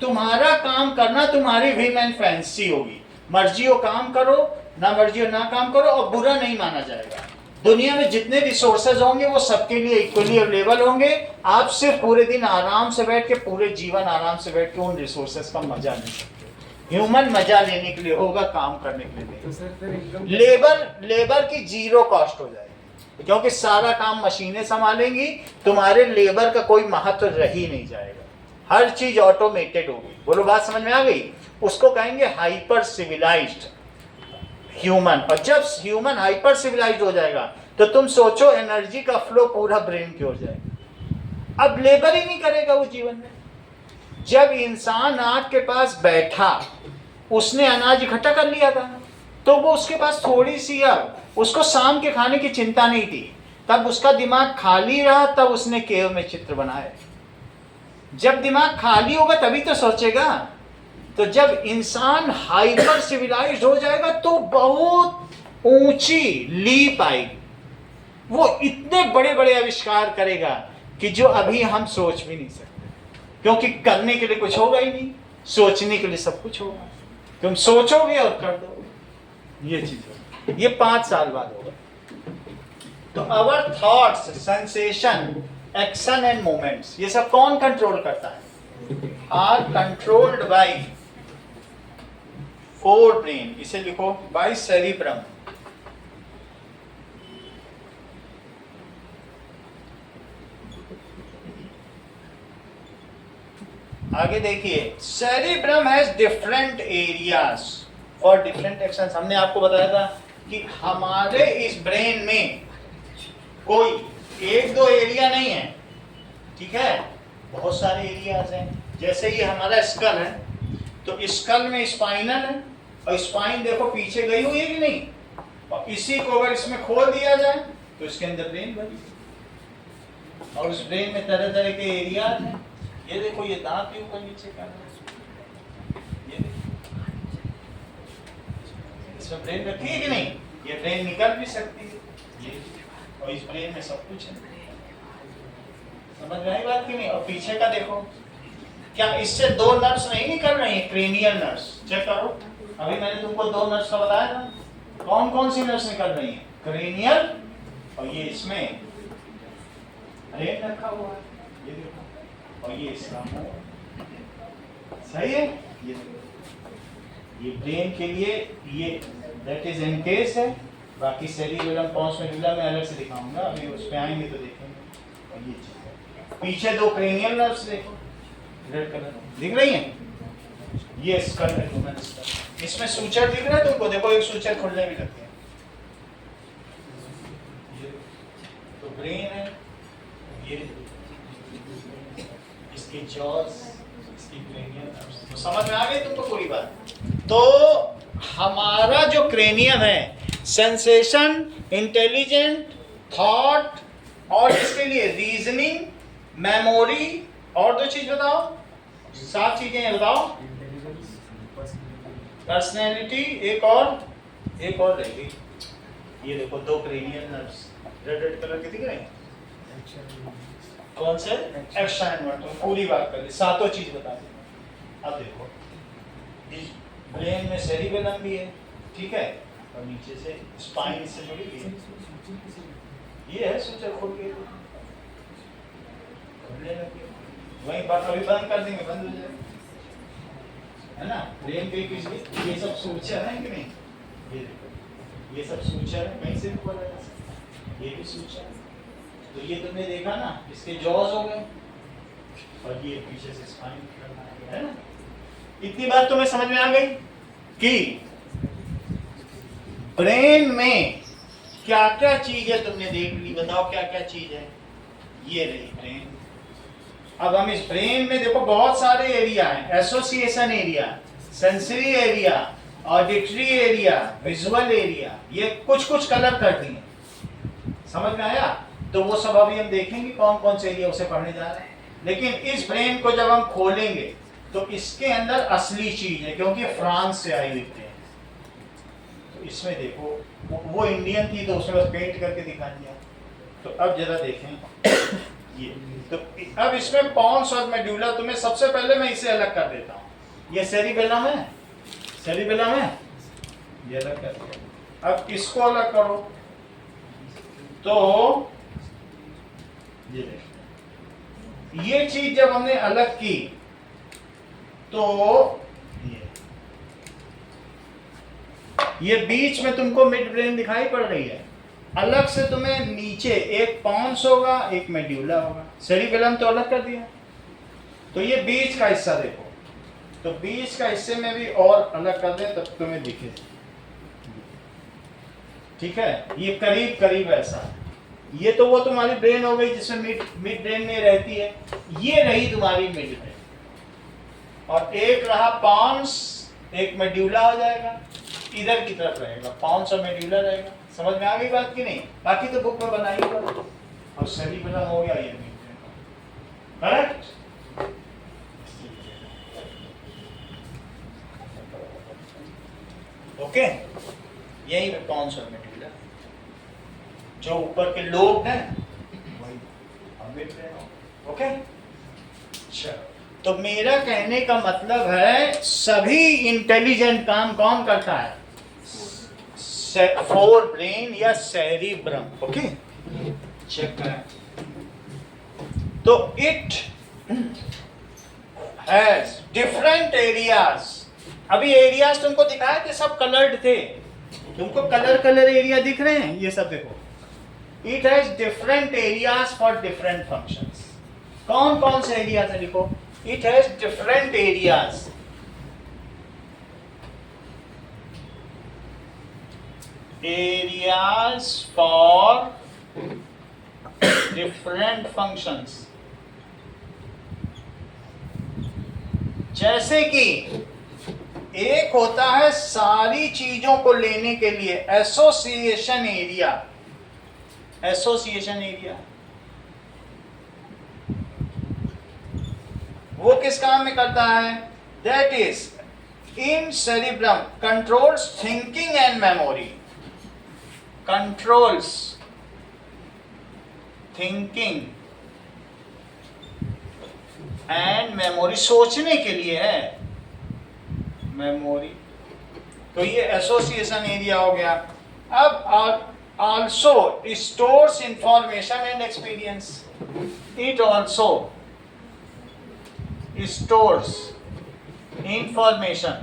तुम्हारा काम करना तुम्हारी व्हिम एंड फैंसी होगी, मर्जी हो काम करो, ना मर्जी हो ना काम करो, और बुरा नहीं माना जाएगा। दुनिया में जितने रिसोर्सेज होंगे वो सबके लिए इक्वली अवेलेबल होंगे। आप सिर्फ पूरे दिन आराम से बैठ के, पूरे जीवन आराम से बैठ के उन रिसोर्सेज का मजा ले सकते। ह्यूमन मजा लेने के लिए होगा, काम करने के लिए तो सर फिर लेबर की 0 कॉस्ट हो जाएगी, क्योंकि सारा काम मशीनें संभालेंगी, तुम्हारे लेबर का कोई महत्व रह ही नहीं जाएगा, हर चीज ऑटोमेटेड होगी। बोलो बात समझ में आ गई? उसको कहेंगे हाइपर सिविलाइज्ड ह्यूमन। और जब ह्यूमन हाइपर सिविलाइज्ड हो जाएगा तो तुम सोचो एनर्जी का फ्लो पूरा ब्रेन की ओर जाएगा, अब लेबर ही नहीं करेगा वो जीवन में। जब इंसान आग के पास बैठा, उसने अनाज इकट्ठा कर लिया था, तो वो उसके पास थोड़ी सी, अब उसको शाम के खाने की चिंता नहीं थी, तब उसका दिमाग खाली रहा, तब उसने केव में चित्र बनाए। जब दिमाग खाली होगा तभी तो सोचेगा। तो जब इंसान हाइपर सिविलाइज्ड हो जाएगा तो बहुत ऊंची लीप आएगी, वो इतने बड़े बड़े आविष्कार करेगा कि जो अभी हम सोच भी नहीं सकते, क्योंकि करने के लिए कुछ होगा ही नहीं, सोचने के लिए सब कुछ होगा, तुम सोचोगे और कर दोगे, ये चीज होगी। ये 5 साल बाद होगा। तो our thoughts, sensation, action and movements, ये सब कौन कंट्रोल करता है? आर कंट्रोल्ड बाय 4 ब्रेन, इसे लिखो बाय सेरिब्रम। आगे देखिए, cerebrum has different areas for different actions. हमने आपको बताया था कि हमारे इस ब्रेन में कोई 1-2 एरिया नहीं है, ठीक है, बहुत सारे एरियाज हैं। जैसे ये हमारा स्कल है, तो स्कल में स्पाइनल है, और स्पाइन देखो पीछे गई हुई है कि नहीं, और इसी को अगर इसमें खोल दिया जाए तो इसके अंदर ब्रेन भरी। और उस ब्रेन में तरह तरह के एरियाज हैं। ये देखो, ये दांत भी ऊपर नीचे कर रहा है, ये देखो, इसमें ब्रेन रखी है कि नहीं? ये ब्रेन निकल भी सकती है, ये, और इस ब्रेन में सब कुछ है। समझ में आई बात कि नहीं? और पीछे का देखो, क्या इससे दो नर्व्स नहीं निकल रही हैं? क्रेनियल नर्व्स चेक करो। अभी मैंने तुमको दो नर्व्स का बताया था, कौन कौन सी नर्व्स निकल रही हैं? क्रेनियल, और ये इसमें ब्रेन रखा हुआ है, ये देखो, और ये इसका मुंह, सही है? ये देखो, ये ब्रेन के लिए ये दैट इज इन केस है। बाकी सेरिबेलम पॉन्स मेडुला में अलग से दिखाऊंगा, अभी उस पे आएंगे तो देखेंगे। और ये चीज है, पीछे दो क्रेनियल नर्व्स देखो, रेड कलर दिख रही हैं? ये स्कल है, ह्यूमन स्कल। इसमें सूचर दिख रहा है तुमको? देखो, एक सूचर खुलने भी लगते हैं। तो ब्रेन है, ये इसकी जॉज, इसकी क्रेनियल नर्व्स। तो समझ में आ गई तुमको पूरी बात? तो हमारा जो क्रेनियम है, सेंसेशन, इंटेलिजेंट, थॉट, और इसके लिए रीजनिंग, मेमोरी, और दो चीज बताओ, 7 चीजें बताओ। पर्सनैलिटी, एक और रहेगी। ये देखो, दो cranial nerves red red colour के दिख रहे हैं, कौन से? Action and motor. पूरी बात कर ली, सातों चीज बता दी। अब देखो, इस ब्रेन में सेरिबेलम भी है, ठीक है, और नीचे से स्पाइन से जुड़ी हुई है। ये है सूचर, खोल के खुलने लगी, वहीं बात कभी बंद कर देंगे, बंद हो जाएगा, है ना? ब्रेन के किसी, ये सब सूचर है कि नहीं? ये देखो, ये सब सूचर है, कहीं से भी खोला जा सकता है, ये भी सूचर है। तो ये तुमने देखा ना, इसके जॉज हो गए, और ये पीछे से स्पाइन है ना? इतनी बात तुम्हें समझ में आ गई कि ब्रेन में क्या क्या चीज है, तुमने देख ली। बताओ क्या क्या चीज है? ये रही ब्रेन। अब हम इस ब्रेन में देखो बहुत सारे एरिया हैं, association area, sensory area, auditory area, visual area, ये कुछ कुछ कलर कर दिए। समझ में आया? तो वो सब अभी हम देखेंगे कौन कौन से एरिया उसे पढ़ने जा रहे हैं। लेकिन इस ब्रेन को जब हम खोलेंगे तो इसके अंदर असली चीज है, क्योंकि फ्रांस से आई हुई है। तो इसमें देखो, वो इंडियन थी तो उसने बस पेंट करके दिखा दिया। तो अब जरा देखें ये, तो अब इसमें पॉन्स और मेडुला, तुम्हें सबसे पहले मैं इसे अलग कर देता हूँ। ये सेरिबेलम है, सेरिबेलम है, ये अलग कर दिया। अब इसको अलग करो, तो ये देखो, ये चीज जब हमने अलग की तो ये बीच में तुमको मिड ब्रेन दिखाई पड़ रही है। अलग से तुम्हें नीचे एक पॉन्स होगा, एक मेडुला होगा। सेरिबेलम तो अलग कर दिया, तो ये बीच का हिस्सा देखो, तो बीच का हिस्से में भी और अलग कर दें तब तुम्हें दिखे, ठीक है? ये करीब करीब ऐसा। ये तो वो तुम्हारी ब्रेन हो गई जिसमें मिड ब्रेन में रहती है। ये रही तुम्हारी मिड ब्रेन, और एक रहा पॉन्स, एक मेडुला हो जाएगा, इधर की तरफ रहेगा, पॉन्स और मेडुला रहेगा। समझ में आ गई बात की नहीं? बाकी तो बुक में बनाई होगा। और सेरिबेलम हो गया ये मिड ब्रेन, करेक्ट? ओके, यही पे पॉन्स और मेडुला, जो ऊपर के लोब हैं वही मिड ब्रेन। ओके, चलो, तो मेरा कहने का मतलब है सभी इंटेलिजेंट काम कौन करता है? फोर ब्रेन या सेरिब्रम। ओके, चेक करें। तो इट हैज डिफरेंट एरियाज। अभी एरियाज तुमको दिखाए थे, सब कलर्ड थे, तुमको कलर एरिया दिख रहे हैं, ये सब देखो। It has different areas for different functions. कौन कौन से एरियाज है? लिखो, it has different areas, areas for different functions। जैसे कि एक होता है सारी चीजों को लेने के लिए एसोसिएशन एरिया, एसोसिएशन एरिया। वो किस काम में करता है? That is in cerebrum controls thinking and memory, controls thinking and memory, सोचने के लिए है मेमोरी। तो ये एसोसिएशन एरिया हो गया। अब also stores information and experience. It also stores information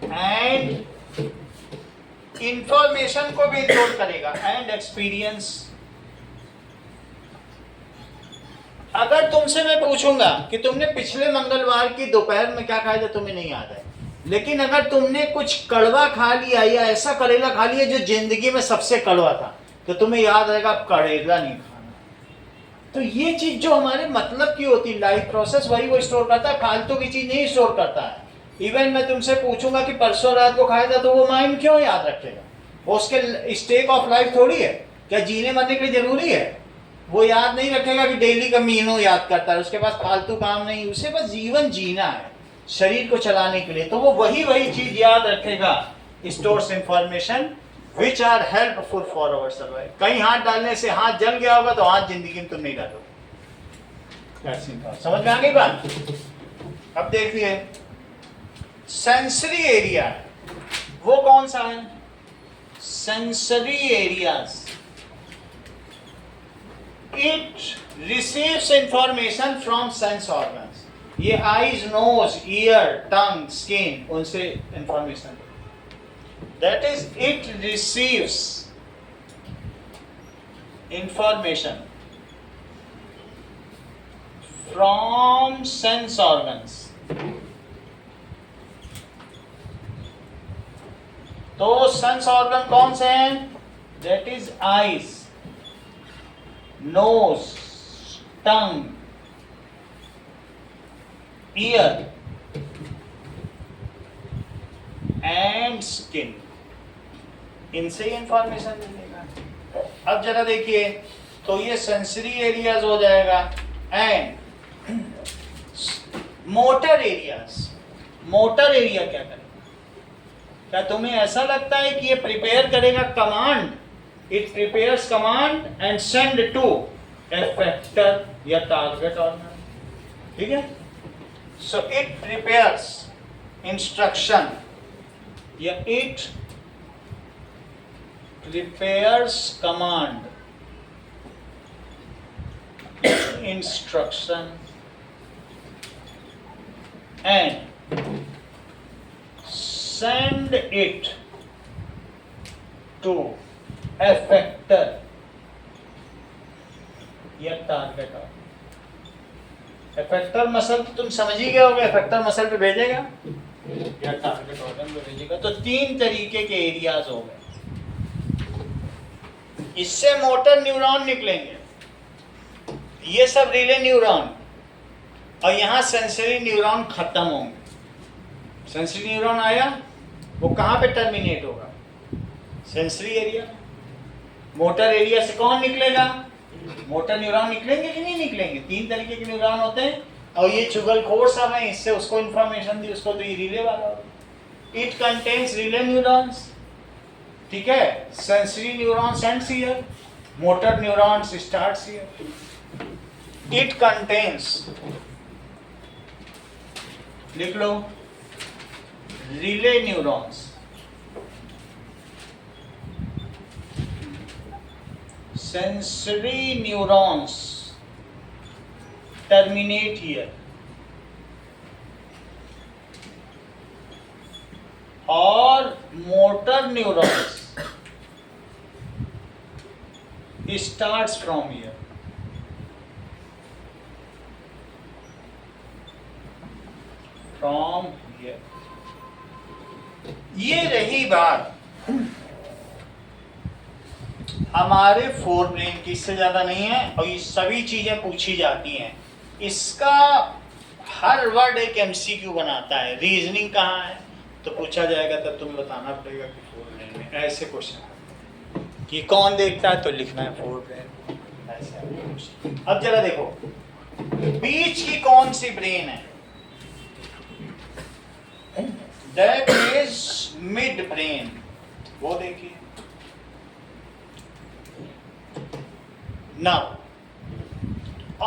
and information को भी स्टोर करेगा and experience। अगर तुमसे मैं पूछूंगा कि तुमने पिछले मंगलवार की दोपहर में क्या खाया था, तुम्हें नहीं याद है, लेकिन अगर तुमने कुछ कड़वा खा लिया या ऐसा करेला खा लिया जो जिंदगी में सबसे कड़वा था, तो तुम्हें याद रहेगा अब करेला नहीं खाना। तो ये चीज जो हमारे मतलब की होती है, लाइफ प्रोसेस वही वो स्टोर करता है, फालतू की चीज नहीं स्टोर करता है। इवन मैं तुमसे पूछूंगा कि परसों रात को खाया था, तो वो माइंड क्यों याद रखेगा? वो उसके स्टेक ऑफ लाइफ थोड़ी है, क्या जीने मरने के लिए जरूरी है? वो याद नहीं रखेगा कि डेली का मीनू याद करता है, उसके पास फालतू काम नहीं, उसे बस जीवन जीना है शरीर को चलाने के लिए। तो वो वही चीज याद रखेगा, stores information which are helpful for our survive. कहीं हाथ डालने से हाथ जल गया होगा तो हाथ जिंदगी में तुम नहीं डालोगे। समझ में आ गई बात? अब देखिए सेंसरी एरिया, वो कौन सा है? Sensory areas, it receives information from sense organs. ये eyes, nose, ear, tongue, skin, उनसे information. That is it receives information from sense organs. तो सेंस ऑर्गन कौन से हैं? That is eyes, nose, tongue, ear and skin, इनसे ही information मिलेगा। अब जरा देखिए, तो ये सेंसरी एरियाज हो जाएगा। And motor areas, motor area क्या करेगा? क्या तुम्हें ऐसा लगता है कि ये प्रिपेयर करेगा command? It prepares command and send to effector या टारगेट ऑर्गन, ठीक है? So it prepares instruction, yeah, it prepares command, instruction and send it to effector या target ऑर्गन। इफेक्टर मसल तो तुम समझ ही गए होगे, इफेक्टर मसल पे भेजेगा या टारगेट ऑर्गन पे भेजेगा। तो तीन तरीके के एरियाज हो गए। इससे मोटर न्यूरॉन निकलेंगे, ये सब रिले न्यूरॉन, और यहाँ सेंसरी न्यूरॉन खत्म होंगे। सेंसरी न्यूरॉन आया, वो कहाँ पे टर्मिनेट होगा? Sensory area. मोटर एरिया से कौन निकलेगा? मोटर न्यूरॉन निकलेंगे कि नहीं निकलेंगे? तीन तरीके के न्यूरॉन होते हैं, और ये चुगलखोर सब है, इससे उसको इंफॉर्मेशन दी, उसको तो ये रिले वाला होगा। इट कंटेन्स रिले न्यूरॉन्स, ठीक है? Sensory neuron sends here, motor neurons starts here. It contains, लिख लो, relay neurons, sensory neurons terminate here, और motor neurons starts from here। From here। ये रही बात हमारे फोर ब्रेन की, इससे ज्यादा नहीं है, और ये सभी चीजें पूछी जाती हैं। इसका हर वर्ड एक एमसीक्यू बनाता है। रीजनिंग कहाँ है तो पूछा जाएगा, तब तुम्हें बताना पड़ेगा कि फोर ब्रेन में। ऐसे क्वेश्चन कि कौन देखता है तो लिखना है फोर ब्रेन, ऐसे। अब जरा देखो, बीच की कौन सी ब्रेन है? That is mid brain. वो देखिए। Now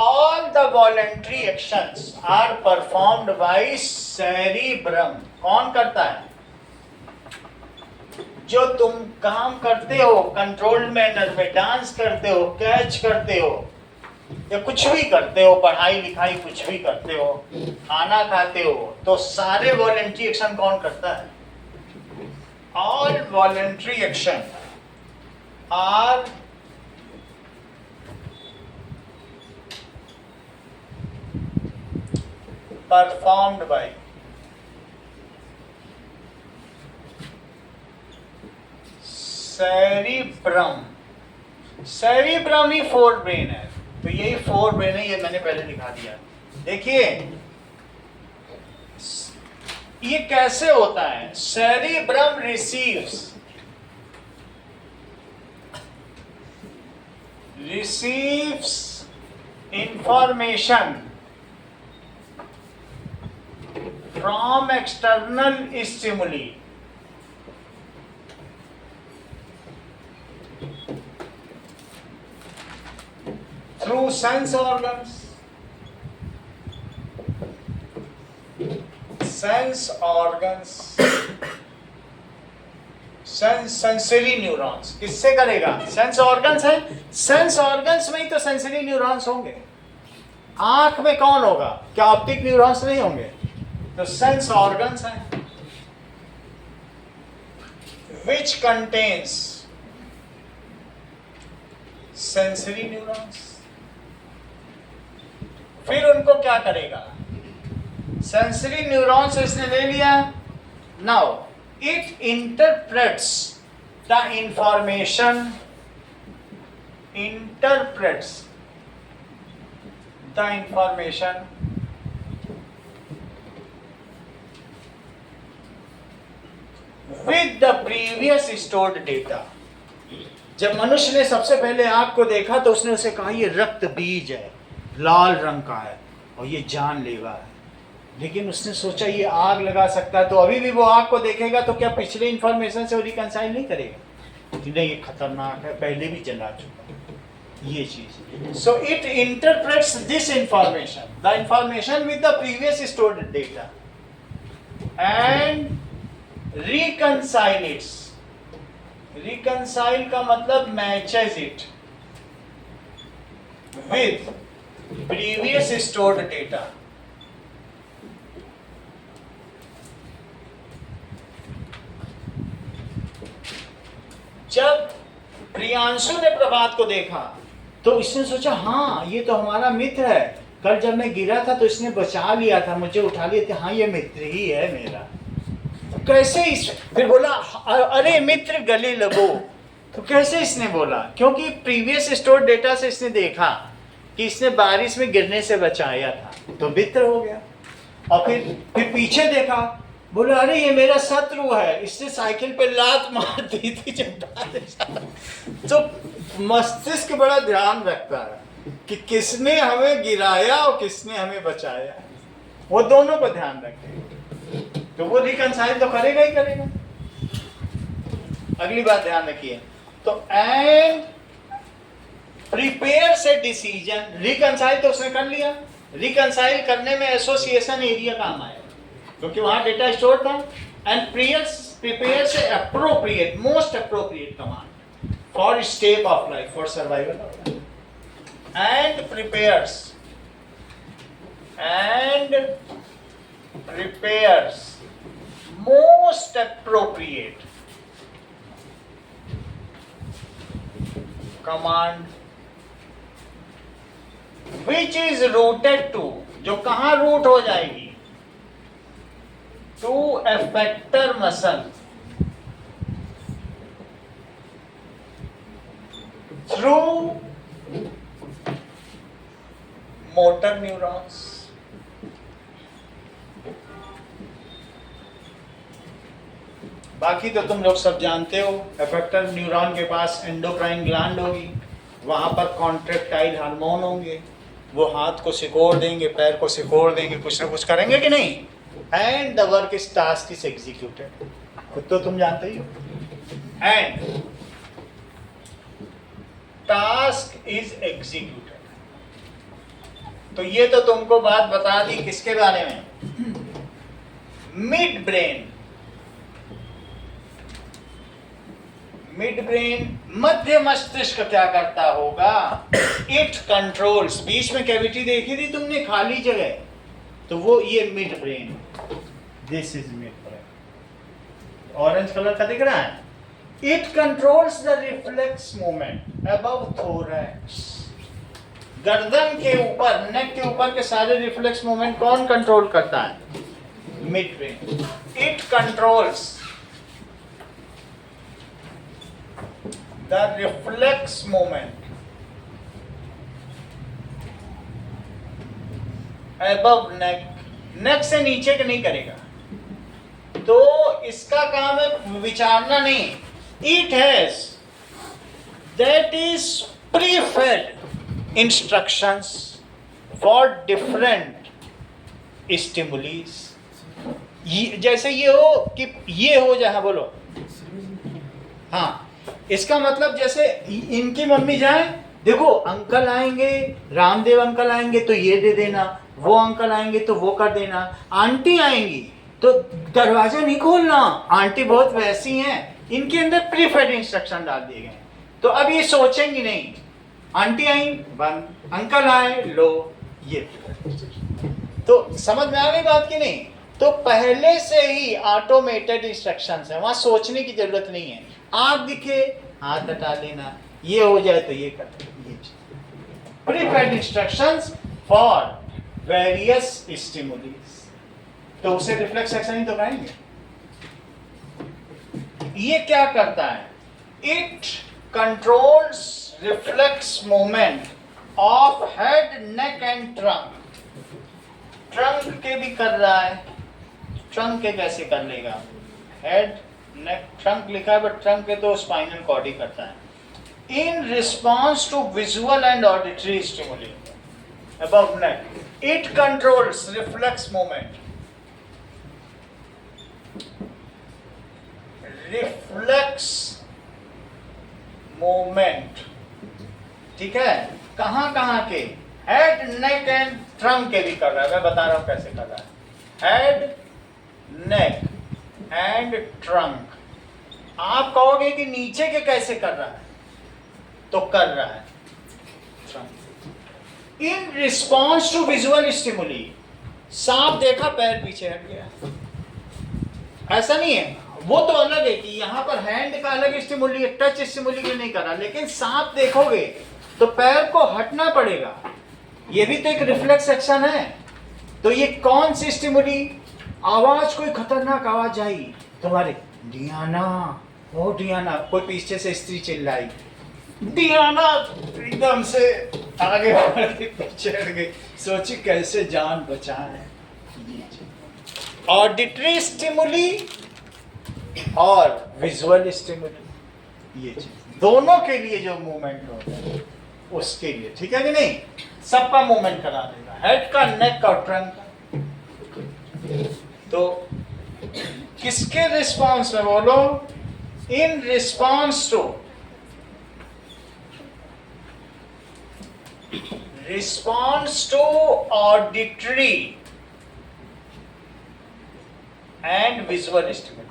all the voluntary actions are performed by cerebrum। कौन करता है? जो तुम काम करते हो कंट्रोल्ड मैनर में, डांस करते हो, कैच करते हो, या कुछ भी करते हो, पढ़ाई लिखाई कुछ भी करते हो, खाना खाते हो, तो सारे वॉलेंट्री एक्शन कौन करता है? All voluntary action are performed by cerebrum। cerebrum ही फोर ब्रेन है, तो यही फोर ब्रेन है, ये मैंने पहले दिखा दिया। देखिए ये कैसे होता है? cerebrum receives information from external stimuli through sense organs, sensory neurons. किससे करेगा? सेंस ऑर्गन्स है, सेंस ऑर्गन्स में ही तो सेंसरी न्यूरॉन्स होंगे। आंख में कौन होगा? क्या ऑप्टिक न्यूरॉन्स नहीं होंगे? तो सेंस ऑर्गन्स हैं, विच कंटेन्स सेंसरी न्यूरॉन्स। फिर उनको क्या करेगा? सेंसरी न्यूरॉन्स इसने ले लिया। Now it interprets the information, with the previous stored data। जब मनुष्य ने सबसे पहले आग को देखा तो उसने उसे कहा ये रक्त बीज है, लाल रंग का है और ये जानलेवा है। लेकिन उसने सोचा ये आग लगा सकता है, तो अभी भी वो आग को देखेगा तो क्या पिछले इंफॉर्मेशन से वो रिकंसाइल नहीं करेगा कि नहीं ये खतरनाक है, पहले भी जला चुका ये चीज। So it interprets this information, the information with the previous stored data and reconcile it। reconcile का मतलब matches it with previous stored data। जब प्रियांशु ने प्रभात को देखा तो इसने सोचा हाँ ये तो हमारा मित्र है, कल जब मैं गिरा था तो इसने बचा लिया था, मुझे उठा लिया था, हाँ ये मित्र ही है मेरा। कैसे इस फिर बोला अरे मित्र गले लगो, तो कैसे इसने बोला? क्योंकि प्रीवियस स्टोर डेटा से इसने देखा कि इसने बारिश में गिरने से बचाया था, तो मित्र हो गया। और फिर पीछे देखा, बोला अरे ये मेरा शत्रु है, इसने साइकिल पे लात मार दी थी जब। तो मस्तिष्क बड़ा ध्यान रखता है कि किसने हमें गिराया और किसने हमें बचाया, वो दोनों को ध्यान रखें, तो वो रिकंसाइल तो करेगा ही करेगा। अगली बात ध्यान रखिए, तो एंड प्रिपेयर से डिसीजन। रिकंसाइल तो उसने कर लिया, रिकंसाइल करने में एसोसिएशन एरिया काम आया क्योंकि वहां डेटा स्टोर था। एंड प्रिपेयर से appropriate, most appropriate command for step of life, for survival of life. And prepares most appropriate command which is routed to, जो कहां रूट हो जाएगी? to effector muscle through motor neurons। बाकी तो तुम लोग सब जानते हो, एफेक्टर न्यूरॉन के पास एंडोक्राइन ग्लैंड होगी, वहां पर कॉन्ट्रैक्टाइल हार्मोन होंगे, वो हाथ को सिकोड़ देंगे, पैर को सिकोड़ देंगे, कुछ ना कुछ करेंगे कि नहीं? And the work is task is executed. खुद तो तुम जानते ही हो। And task is executed. तो ये तो तुमको बात बता दी किसके बारे में? Mid brain. मिड ब्रेन, मध्य मस्तिष्क क्या करता होगा? It controls. बीच में कैविटी देखी थी तुमने, खाली जगह, तो वो ये mid brain. This is mid brain. Orange colour का दिख रहा है? It controls the reflex movement above thorax. गर्दन के ऊपर, नेक के ऊपर के सारे रिफ्लेक्स मूवमेंट कौन कंट्रोल करता है? Midbrain. It controls the reflex movement above neck. Neck से नीचे के नहीं करेगा, तो इसका काम है विचारना नहीं। It has, that is prefed instructions for different stimuli. जैसे ये हो कि ये हो जाए, हाँ बोलो। हाँ, इसका मतलब जैसे इनकी मम्मी जाए, देखो अंकल आएंगे, रामदेव अंकल आएंगे तो ये दे देना, वो अंकल आएंगे तो वो कर देना, आंटी आएंगी तो दरवाजा नहीं खोलना, आंटी बहुत वैसी हैं, इनके अंदर प्रीफेड इंस्ट्रक्शन डाल दिए गए। तो अब ये सोचेंगी नहीं, आंटी आई बंद, अंकल आए लो, ये। तो समझ में आ गई बात की नहीं? तो पहले से ही ऑटोमेटेड इंस्ट्रक्शंस है, वहां सोचने की जरूरत नहीं है। आग दिखे हाथ हटा लेना, ये हो जाए तो ये कर देना, ये प्रीफेड इंस्ट्रक्शंस फॉर वेरियस स्टिमुलीज। तो उसे रिफ्लेक्स एक्शन ही तो कहेंगे। ये क्या करता है? It controls reflex movement of head, neck and trunk. Trunk के भी कर रहा है, ट्रंक के कैसे कर लेगा? हेड, नेक, ट्रंक लिखा है, बट ट्रंक के तो स्पाइनल कॉर्ड ही करता है। In response to visual and auditory stimuli above neck, it controls reflex movement. Reflex movement, ठीक है? कहाँ कहाँ के? हेड, नेक एंड ट्रंक के भी कर रहा है। मैं बता रहा हूं कैसे कर रहा है। Head, neck and trunk. आप कहोगे कि नीचे के कैसे कर रहा है? तो कर रहा है trunk. In response to visual stimuli. सांप देखा, पैर पीछे हट गया, ऐसा नहीं है। वो तो अलग है कि यहाँ पर हैंड का अलग स्टिमुली है, टच स्टिमुली भी नहीं करा, लेकिन सांप देखोगे तो पैर को हटना पड़ेगा, ये भी तो एक रिफ्लेक्स एक्शन है। तो ये कौन सी स्टिमुली? आवाज, कोई खतरनाक आवाज आई तुम्हारे, डियाना, ओ डियाना, कोई पीछे से स्त्री चिल्लाई, डियाना एकदम से आगे बढ़ के पीछे हट गई, सोची कैसे जान बचाए। ऑडिटरी स्टिमुली और विजुअल स्टिमुली, ये चीज दोनों के लिए जो मूवमेंट होता है उसके लिए, ठीक है कि नहीं? सबका मूवमेंट करा देगा, हेड का, नेक का और ट्रंक का। तो किसके रिस्पॉन्स में बोलो? In response to, response to auditory and visual stimuli.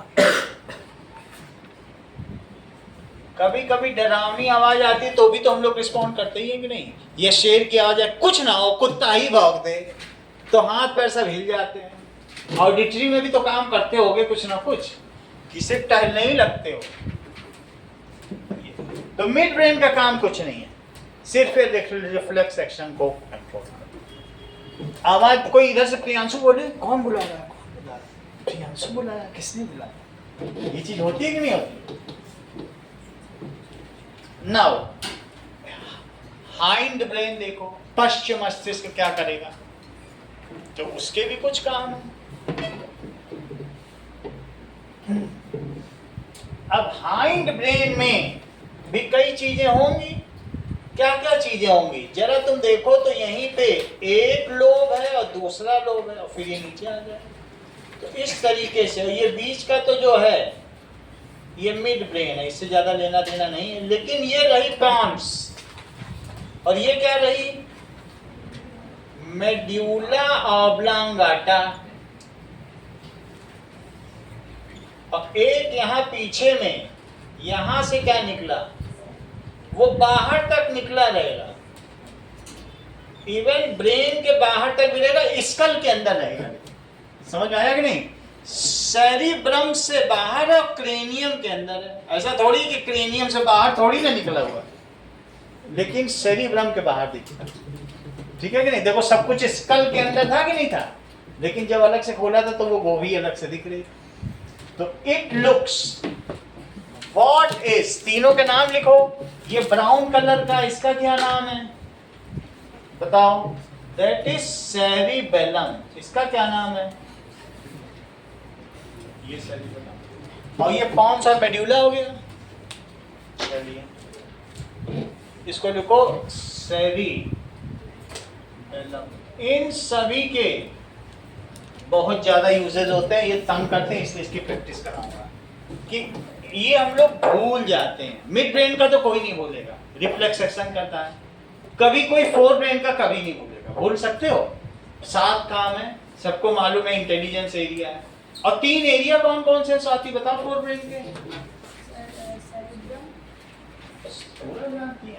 कभी कभी डरावनी आवाज आती है तो भी तो हम लोग रिस्पॉन्ड करते ही हैं कि नहीं? ये शेर की आवाज है, कुछ ना हो, कुत्ता ही भौंक दे, तो हाथ पैर सब हिल जाते हैं। ऑडिटरी में भी तो काम करते होगे कुछ ना कुछ, किसे टहलने ही लगते हो। तो मिड ब्रेन का काम कुछ नहीं है, सिर्फ रिफ्लेक्स एक्शन को कंट्रोल करना। आवाज कोई इधर से प्रियांशु बोले, कौन बुला रहा है? कौन बुला रहा है? प्रियांशु बुलाया, किसने बुलाया? ये चीज होती है कि नहीं होती? नाउ हाइंड ब्रेन देखो, पश्चिम मस्तिष्क क्या करेगा? तो उसके भी कुछ काम है। अब हाइंड ब्रेन में भी कई चीजें होंगी। क्या क्या चीजें होंगी जरा तुम देखो तो यहीं पे एक लोब है और दूसरा लोब है और फिर ये नीचे आ जाए। तो इस तरीके से ये बीच का तो जो है ये मिड ब्रेन है, इससे ज्यादा लेना देना नहीं है। लेकिन ये रही पॉन्स और ये क्या रही मेड्यूला ऑब्लांगाटा। और एक यहाँ पीछे में यहां से क्या निकला वो बाहर तक निकला रहेगा, इवन ब्रेन के बाहर तक भी रहेगा, स्कल के अंदर रहेगा। समझ में आया कि नहीं? सेरिब्रम से बाहर और क्रेनियम के अंदर है। ऐसा थोड़ी कि क्रेनियम से बाहर थोड़ी ना निकला हुआ, लेकिन सेरिब्रम के बाहर दिखता। ठीक है कि नहीं? देखो सब कुछ स्कल के अंदर था कि नहीं था, लेकिन जब अलग से खोला था तो वो गोभी अलग से दिख रही। तो इट लुक्स व्हाट इज, तीनों के नाम लिखो। ये ब्राउन कलर का इसका क्या नाम है बताओ? That is cerebellum. इसका क्या नाम है? ये सेरिबेलम। और ये पॉन्स और मेड्यूला हो गया। चलिए इसको लिखो सेरिबेलम। इन सभी के बहुत ज्यादा यूजेज होते हैं, ये तंग करते हैं, इसलिए इसकी प्रैक्टिस कराऊंगा कि ये हम लोग भूल जाते हैं। मिड ब्रेन का तो कोई नहीं भूलेगा, रिफ्लेक्स एक्शन करता है। कभी कोई फोर ब्रेन का कभी नहीं भूलेगा, भूल सकते हो? 7 काम है, सबको मालूम है, इंटेलिजेंस एरिया है। और 3 एरिया कौन कौन से साथी बताओ फोर ब्रेन के?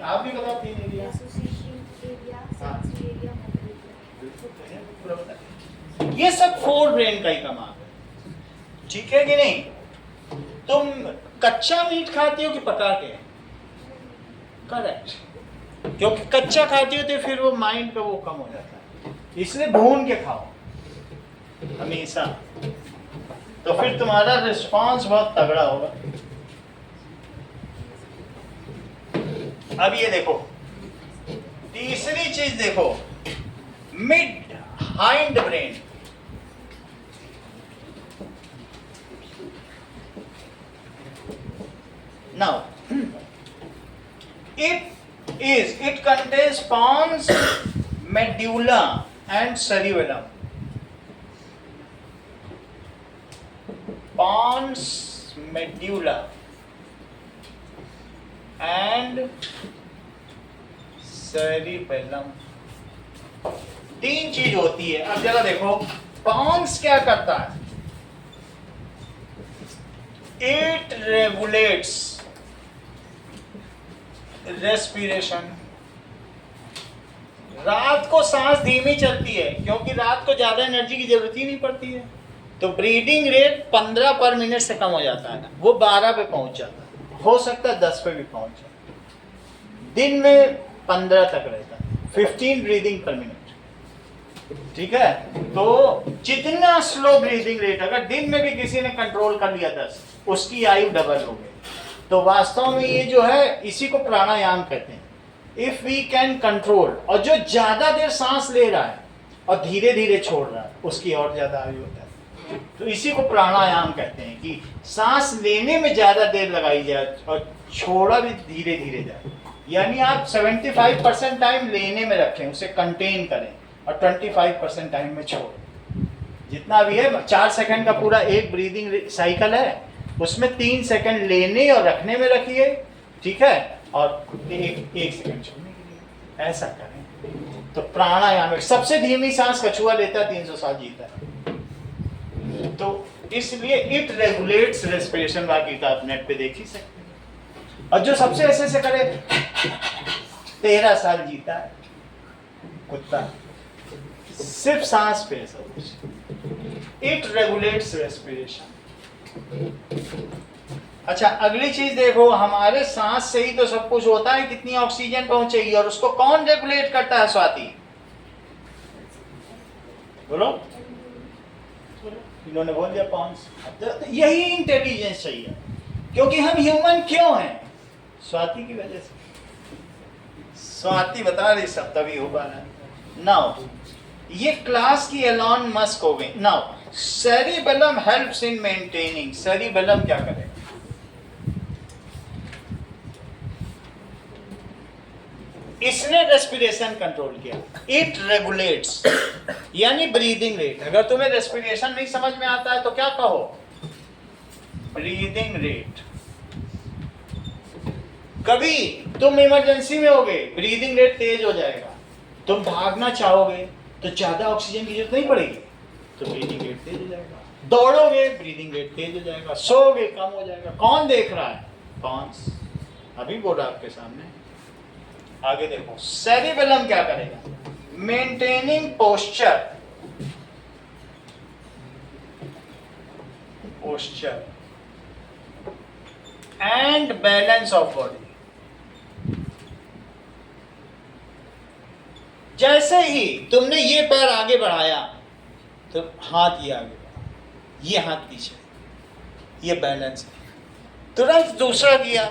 आप भी बताओ 3 एरिया। ये सब फोर ब्रेन का ही कमाल है, ठीक है कि नहीं? तुम कच्चा मीट खाती हो कि पका के? करेक्ट, क्योंकि कच्चा खाती हो तो फिर वो माइंड का वो कम हो जाता है, इसलिए भून के खाओ हमेशा, तो फिर तुम्हारा रिस्पांस बहुत तगड़ा होगा। अब ये देखो तीसरी चीज देखो, mid hind brain. Now, it contains pons, medulla and cerebellum. Pons, medulla and cerebellum। 3 चीज होती है। अब जरा देखो पॉन्स क्या करता है? It regulates respiration. रात को सांस धीमी चलती है क्योंकि रात को ज्यादा एनर्जी की जरूरत ही नहीं पड़ती है, तो ब्रीदिंग रेट 15 पर मिनट से कम हो जाता है, वो 12 पे पहुंच जाता है, हो सकता है 10 पे भी पहुंच जाए। दिन में 15 तक रहता है, 15 ब्रीदिंग पर मिनट। ठीक है, तो जितना स्लो ब्रीदिंग रेट, अगर दिन में भी किसी ने कंट्रोल कर लिया 10, उसकी आयु डबल हो गई। तो वास्तव में ये जो है इसी को प्राणायाम कहते हैं। इफ वी कैन कंट्रोल, और जो ज्यादा देर सांस ले रहा है और धीरे धीरे छोड़ रहा है उसकी और ज्यादा आयु होता है। तो इसी को प्राणायाम कहते हैं कि सांस लेने में ज्यादा देर लगाई जाए और छोड़ा भी धीरे धीरे जाए। यानी आप 75% टाइम लेने में रखें, उसे कंटेन करें, और 25% टाइम में छोड़ें। जितना भी है 4 सेकंड का पूरा एक ब्रीदिंग साइकिल है, उसमें 3 सेकंड लेने और रखने में रखिए, ठीक है, और 1 सेकंड छोड़ने के लिए, ऐसा करें। तो प्राणायाम, सबसे धीमी सांस कछुआ लेता है, 300 साल जीता है। तो इसलिए इट रेगुलेट्स रेस्पिरेशन। बाकी का आप नेट पे देख ही सकते हैं। और जो सबसे ऐसे से करे 13 साल जीता है कुत्ता, सिर्फ सांस पे सब कुछ। It regulates respiration. अच्छा, अगली चीज देखो, हमारे सांस से ही तो सब कुछ होता है, कितनी ऑक्सीजन पहुंचेगी, और उसको कौन रेगुलेट करता है स्वाति? बोलो, इन्होंने बोल दिया पॉन्स। तो यही इंटेलिजेंस चाहिए, क्योंकि हम ह्यूमन क्यों हैं? स्वाति की वजह से। स्वाति बता रही सब तभी हो पा रहा है। नाउ ये क्लास की एलॉन मस्क हो गई। Now cerebellum helps in maintaining. Cerebellum क्या करेगा? इसने रेस्पिरेशन कंट्रोल किया। इट रेगुलेट्स यानी ब्रीदिंग रेट। अगर तुम्हें रेस्पिरेशन नहीं समझ में आता है तो क्या कहो, ब्रीदिंग रेट। कभी तुम इमरजेंसी में होगे, ब्रीदिंग रेट तेज हो जाएगा, तुम भागना चाहोगे तो ज्यादा ऑक्सीजन की जरूरत नहीं पड़ेगी, तो ब्रीदिंग रेट तेज हो जाएगा। दौड़ोगे, ब्रीदिंग रेट तेज हो जाएगा। सोओगे, कम हो जाएगा। कौन देख रहा है, कॉन्स अभी बोला आपके सामने। आगे देखो, सेरिबेलम क्या करेगा, maintaining posture, posture and balance of body. जैसे ही तुमने ये पैर आगे बढ़ाया तो हाथ ये आगे बढ़ा, ये हाथ पीछे, ये बैलेंस है। तुरंत दूसरा किया,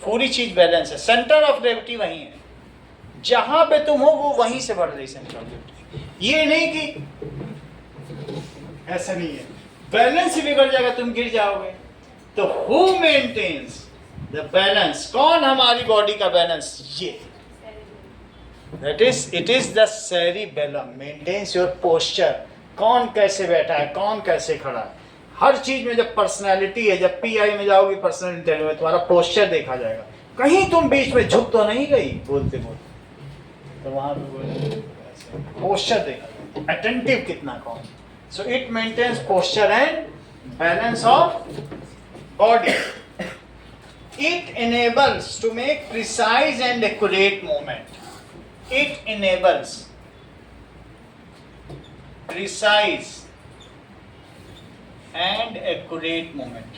पूरी चीज बैलेंस है। सेंटर ऑफ ग्रेविटी वहीं है, जहां पे तुम हो वो वहीं से बढ़ रही सेंटर ऑफ ग्रेविटी। ये नहीं कि ऐसा नहीं है, बैलेंस ही बिगड़ जाएगा, तुम गिर जाओगे। तो हु मेंटेन्स द बैलेंस, कौन हमारी बॉडी का बैलेंस, ये that is, it is the cerebellum maintains your posture. कौन कैसे बैठा है, कौन कैसे खड़ा है। हर चीज में जब पर्सनालिटी है, जब पीआई में जाओगी पर्सनल इंटरव्यू में, तुम्हारा पोस्चर देखा जाएगा। कहीं तुम बीच में झुक तो नहीं गई बोलते बोलते, तो वहां पे पोस्चर देखा, अटेंटिव कितना कौन। So it maintains posture and balance of body. It enables to make precise and accurate movement. It enables precise and accurate movement.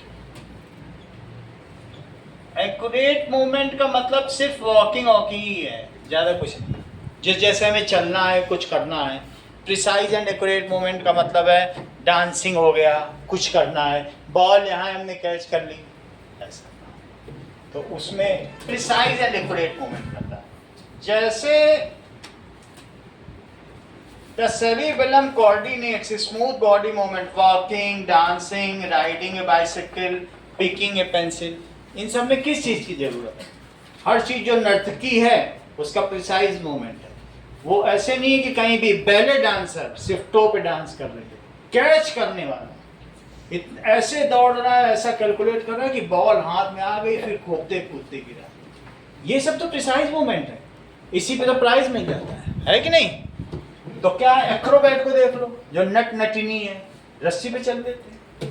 Accurate movement का मतलब सिर्फ वॉकिंग ही है, ज़्यादा कुछ नहीं। जिस जैसे हमें चलना है, कुछ करना है। प्रिसाइज एंड एक्यूरेट मूवमेंट का मतलब है डांसिंग हो गया, कुछ करना है, बॉल यहाँ हमने कैच कर ली, ऐसा। तो उसमें प्रिसाइज एंड एक्यूरेट मूवमेंट करता है। जैसे the cerebellum coordinates smooth body movement, walking, dancing, riding a bicycle, picking a pencil. इन सब में किस चीज की जरूरत है? हर चीज जो नर्तकी है उसका प्रिसाइज मूवमेंट है। वो ऐसे नहीं है कि कहीं भी बैले डांसर सिर्फ टो पे डांस कर रहे थे, कैच करने वाला ऐसे दौड़ रहा है, ऐसा कैलकुलेट कर रहा है कि बॉल हाथ में आ गई, फिर कूदते कूदते गिरा। ये सब तो प्रिसाइज मूवमेंट है, इसी पे तो प्राइज मिल जाता है कि नहीं? तो क्या एक्रोबैट को देख लो, जो नट नटिनी है, रस्सी पे चल देते,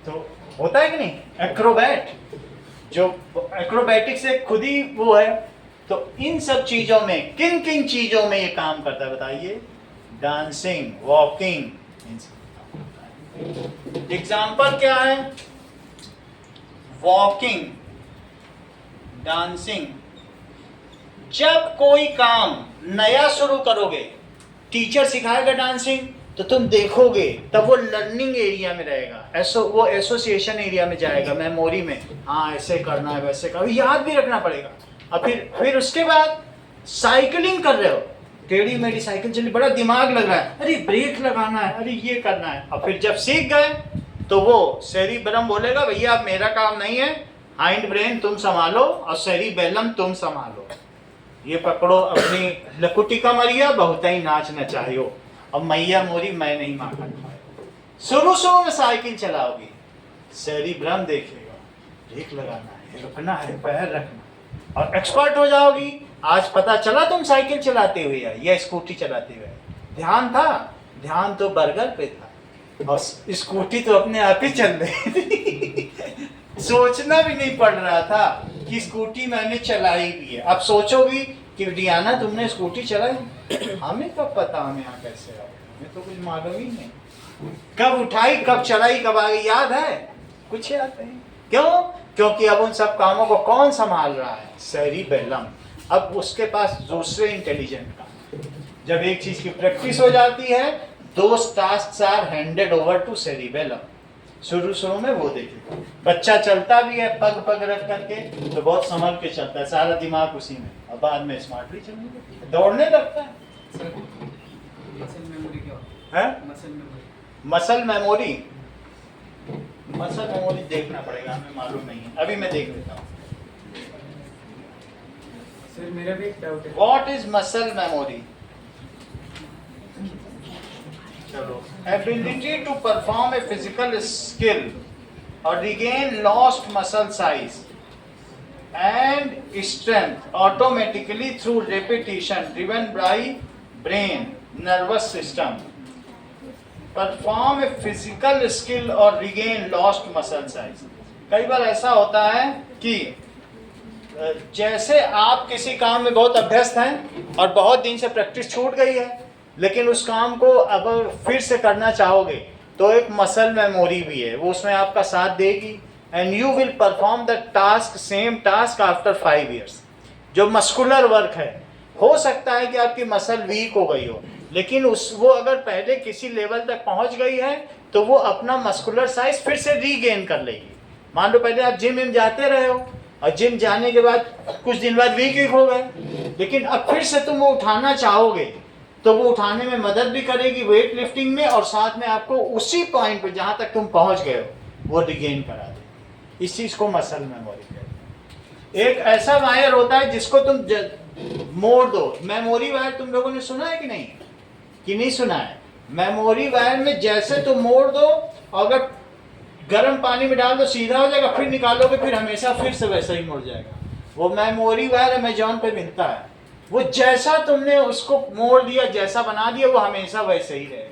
तो होता है कि नहीं एक्रोबैट, जो एक्रोबैटिक से खुद ही वो है। तो इन सब चीजों में किन किन चीजों में ये काम करता है बताइए? डांसिंग, वॉकिंग, एग्जाम्पल क्या है? Walking, dancing. जब कोई काम नया शुरू करोगे, टीचर सिखाएगा डांसिंग, तो तुम देखोगे, तब वो लर्निंग एरिया में रहेगा, वो एसोसिएशन एरिया में जाएगा, मेमोरी में। हाँ ऐसे करना है, वैसे करना, याद भी रखना पड़ेगा। और फिर उसके बाद साइकिलिंग कर रहे हो, टेढ़ी मेढ़ी साइकिल चली, बड़ा दिमाग लग रहा है, अरे ब्रेक लगाना है, अरे ये करना है। और फिर जब सीख गए तो वो सेरिबेलम बोलेगा भैया अब मेरा काम नहीं है, हाइंड ब्रेन तुम संभालो और सेरिबेलम तुम संभालो, ये पकड़ो अपनी लकुटी का मरिया, बहुत ही नाच नचायो, अब मैया मोरी मैं नहीं माखन खाए। शुरू में साइकिल चलाओगी, सेरिबेलम देखेगा, ब्रेक लगाना है, रुकना है, पैर रखना, और एक्सपर्ट हो जाओगी। आज पता चला तुम साइकिल चलाते हुए या स्कूटी चलाते हुए, ध्यान था, ध्यान तो बर्गर पे था, और स्कूटी तो अपने आप ही चल रही थी। सोचना भी नहीं पड़ रहा था कि स्कूटी मैंने चलाई भी है। अब सोचोगी कि डियाना तुमने स्कूटी चलाई, हमें कब पता, हमें यहाँ कैसे आ गए, हमें तो कुछ मालूम ही नहीं, कब उठाई, कब चलाई, कब आ गई, याद है? कुछ याद नहीं। क्यों? क्योंकि अब उन सब कामों को कौन संभाल रहा है? सेरिबेलम। अब उसके पास दूसरे इंटेलिजेंट काम। जब एक चीज की प्रैक्टिस हो जाती है, those tasks are handed over to cerebellum. शुरू में वो देखिए, बच्चा चलता भी है पग रख करके तो बहुत संभल के चलता है, सारा दिमाग उसी में, और बाद में स्मार्टली चलेंगे, दौड़ने लगता है। मसल मेमोरी क्या है? मसल मेमोरी मसल मेमोरी देखना पड़ेगा, हमें मालूम नहीं है, अभी मैं देख लेता हूँ। सर मेरा भी एक डाउट है। What is muscle memory? चलो, ability to perform a physical skill और regain lost muscle size and strength automatically through repetition driven by brain nervous system. Perform a physical skill or regain lost muscle size. कई बार ऐसा होता है कि जैसे आप किसी काम में बहुत अभ्यस्त हैं और बहुत दिन से प्रैक्टिस छूट गई है, लेकिन उस काम को अब फिर से करना चाहोगे तो एक मसल मेमोरी भी है, वो उसमें आपका साथ देगी and you will perform the task same task after 5 years. जो मस्कुलर वर्क है, हो सकता है कि आपकी मसल वीक हो गई हो, लेकिन वो अगर पहले किसी लेवल तक पहुंच गई है तो वो अपना मस्कुलर साइज फिर से रीगेन कर लेगी। मान लो पहले आप जिम जाते रहे हो और जिम जाने के बाद कुछ दिन बाद वीक हो गए, लेकिन अब फिर से तुम वो उठाना चाहोगे तो वो उठाने में मदद भी करेगी वेट लिफ्टिंग में, और साथ में आपको उसी पॉइंट पे जहाँ तक तुम पहुँच गए हो वो रिगेन करा दे। इस चीज को मसल मेमोरी कहते हैं। एक ऐसा वायर होता है जिसको तुम मोड़ दो। मेमोरी वायर तुम लोगों ने सुना है कि नहीं सुना है? मेमोरी वायर में जैसे तुम मोड़ दो, अगर गर्म पानी में डाल दो सीधा हो जाएगा, फिर निकालोगे फिर हमेशा फिर से वैसा ही मुड़ जाएगा। वो मेमोरी वायर अमेजॉन पे मिलता है। वो जैसा तुमने उसको मोड़ दिया, जैसा बना दिया, वो हमेशा वैसे ही रहेगा।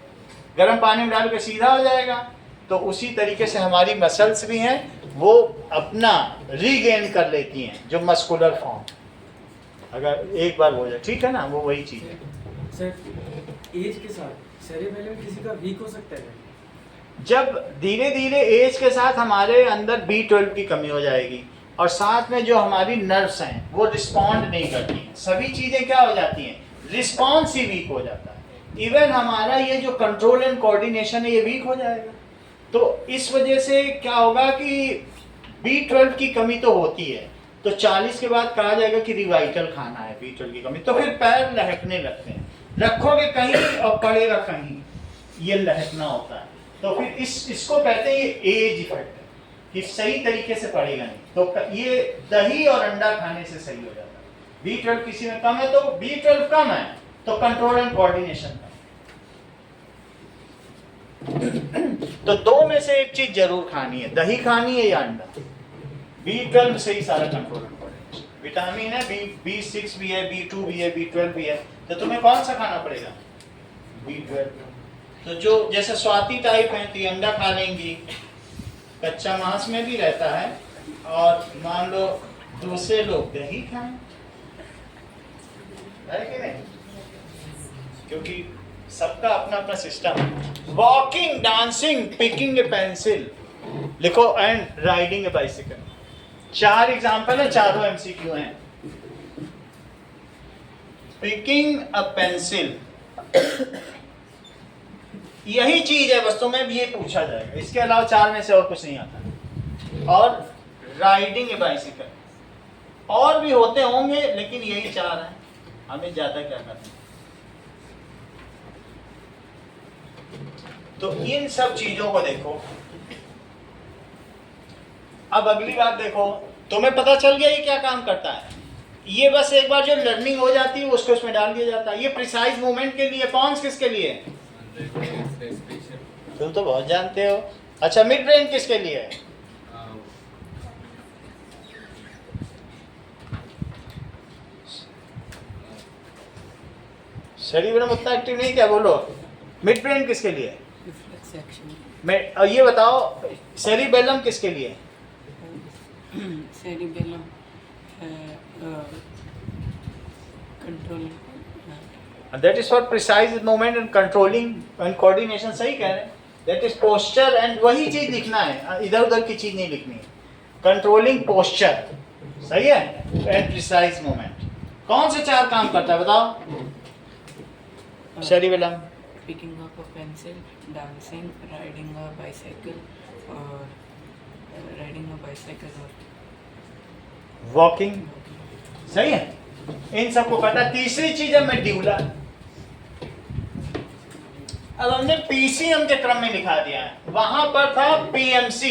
गर्म पानी में डाल के सीधा हो जाएगा। तो उसी तरीके से हमारी मसल्स भी हैं, वो अपना रीगेन कर लेती हैं जो मस्कुलर फॉर्म, अगर एक बार हो जाए, ठीक है ना, वो वही चीज़ है। सर एज के साथ सेरेबेलम किसी का वीक हो सकता है? जब धीरे धीरे एज के साथ हमारे अंदर B12 की कमी हो जाएगी और साथ में जो हमारी नर्व्स हैं वो रिस्पॉन्ड नहीं करती हैं, सभी चीज़ें क्या हो जाती हैं, रिस्पॉन्स ही वीक हो जाता है। इवन हमारा ये जो कंट्रोल एंड कोऑर्डिनेशन है ये वीक हो जाएगा। तो इस वजह से क्या होगा कि B12 की कमी तो होती है, तो 40 के बाद कहा जाएगा कि रिवाइटल खाना है B12 की कमी, तो फिर पैर लहकने लगते हैं, रखोगे कहीं और पड़ेगा कहीं, ये लहकना होता है। तो फिर इसको कहते हैं ये एज इफेक्ट है कि सही तरीके से पड़ेगा नहीं। तो ये दही और अंडा खाने से सही हो जाता है। B12 किसी में कम है तो B12 कम है तो कंट्रोल एंड कोऑर्डिनेशन कम। तो दो में से एक चीज जरूर खानी है, दही खानी है या अंडा। B12 से ही सारा कंट्रोल एंड कोऑर्डिनेशन। विटामिन है, B6 भी है, B2 भी है, B12 भी है, तो तुम्हें कौन सा खाना पड़ेगा? B12। तो जो जैसे स्वाति टाइप है तो अंडा खा लेंगी, कच्चा मांस में भी रहता है, और मान लो दूसरे लोग दही खाएं, है कि नहीं? क्योंकि सबका अपना अपना सिस्टम है। Walking, dancing, picking a pencil लिखो, and riding a bicycle. 4 example है, चारों MCQ हैं। पिकिंग अ पेंसिल, यही चीज है, बस तुम्हें भी ये पूछा जाएगा, इसके अलावा 4 में से और कुछ नहीं आता। और राइडिंग ए बाइसिकल, और भी होते होंगे लेकिन यही 4 हैं, हमें ज्यादा क्या करना है। तो इन सब चीजों को देखो। अब अगली बात देखो, तुम्हें पता चल गया ये क्या काम करता है। ये बस एक बार जो लर्निंग हो जाती है उसको उसमें डाल दिया जाता है। ये प्रिसाइज मूवमेंट के लिए, पॉन्स किसके लिए? तुम तो बहुत जानते हो। अच्छा, मिड ब्रेन किसके लिए है? सेरिब्रम उतना एक्टिव नहीं, क्या बोलो? मिड ब्रेन किसके लिए? मैं ये बताओ, सेरिबेलम किसके लिए? Cerebellum controlling, that is for precise movement and controlling and coordination. सही कह रहे हैं, दैट इज पोस्चर, एंड वही चीज लिखना है, इधर उधर की चीज नहीं लिखनी है। कंट्रोलिंग पोस्चर, सही है, एंड प्रिसाइज मूवमेंट। कौन से 4 काम करता है बताओ? Cerebellum, picking up a pencil, dancing, riding a bicycle और वॉकिंग। सही है, इन सबको पता। तीसरी चीज है मेड्यूला। अब हमने PCM के क्रम में लिखा दिया है, वहां पर था PMC,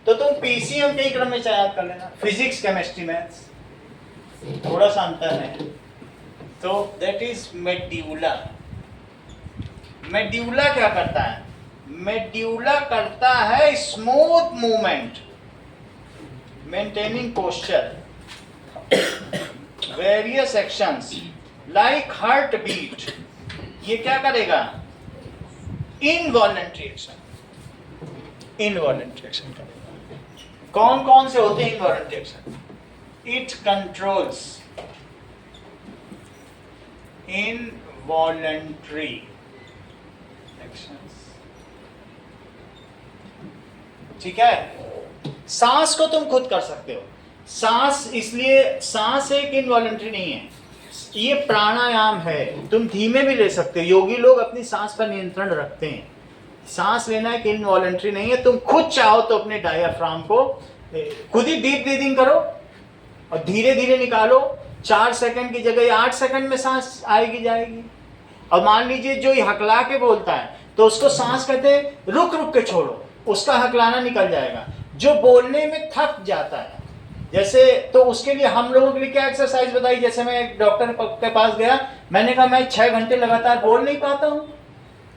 तो तुम PCM के ही क्रम में याद कर लेना, फिजिक्स, केमिस्ट्री, मैथ्स। थोड़ा सा अंतर है। तो दैट इज मेड्यूला। मेड्यूला क्या करता है? मेड्यूला करता है smooth movement, maintaining posture, various actions like heart beat. ये क्या करेगा? इनवॉलेंट्री एक्शन, इनवॉलेंट्री एक्शन करेगा। कौन कौन से होते हैं involuntary action? It controls involuntary actions. ठीक है, सांस को तुम खुद कर सकते हो। सांस, इसलिए सांस एक इनवॉलेंट्री नहीं है, ये प्राणायाम है। तुम धीमे भी ले सकते हो। योगी लोग अपनी सांस पर नियंत्रण रखते हैं। सांस लेना एक इनवॉलेंट्री नहीं है। तुम खुद चाहो तो अपने डायफ्राम को खुद ही डीप ब्रीदिंग करो और धीरे धीरे निकालो। 4 सेकंड की जगह 8 सेकंड में सांस आएगी जाएगी। और मान लीजिए जो ये हकला के बोलता है तो उसको सांस कहते हैं रुक रुक के छोड़ो, उसका हकलाना निकल जाएगा। जो बोलने में थक जाता है, जैसे, तो उसके लिए हम लोगों के लिए क्या एक्सरसाइज बताई? जैसे मैं एक डॉक्टर के पास गया, मैंने कहा मैं 6 घंटे लगातार बोल नहीं पाता हूँ।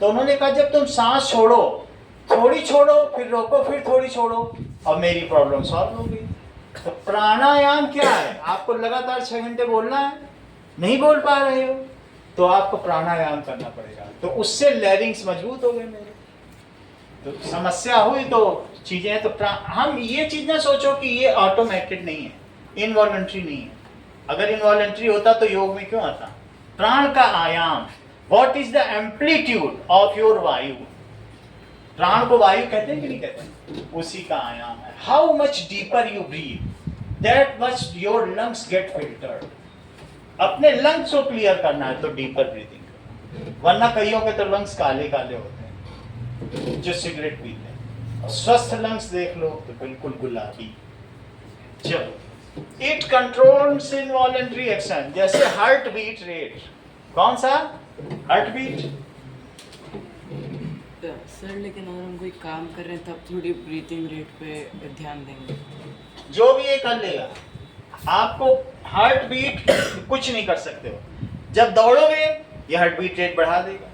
तो उन्होंने कहा जब तुम सांस छोड़ो, थोड़ी छोड़ो, फिर रोको, फिर थोड़ी छोड़ो, और मेरी प्रॉब्लम सॉल्व हो गई। तो प्राणायाम क्या है? आपको लगातार 6 घंटे बोलना है, नहीं बोल पा रहे हो तो आपको प्राणायाम करना पड़ेगा। तो उससे लैरिंग्स मजबूत हो गए मेरे। तो समस्या हुई तो चीजें, तो हम ये चीज ना सोचो कि ये ऑटोमेटेड नहीं है, इनवॉलंटरी नहीं है। अगर इनवॉलंटरी होता तो योग में क्यों आता? प्राण का आयाम, what is the amplitude of your वायु। प्राण को वायु कहते हैं कि नहीं कहते? उसी का आयाम है। How much deeper you breathe, that much your lungs get filtered. अपने लंग्स को क्लियर करना है तो डीपर ब्रीदिंग, वरना कईयों के तो लंग्स काले काले होते हैं जो सिगरेट पीते हैं। स्वस्थ लंग्स देख लो तो बिल्कुल गुलाबी। चलो, इट कंट्रोल्स इनवॉलंटरी एक्शन, जैसे हार्ट बीट रेट। कौन सा? Heart beat. सर लेकिन अगर हम कोई काम कर रहे हैं तब थोड़ी ब्रीथिंग रेट पे ध्यान देंगे। जो भी ये कर लेगा, आपको हार्ट बीट कुछ नहीं कर सकते हो। जब दौड़ोगे ये हार्ट बीट रेट बढ़ा देगा,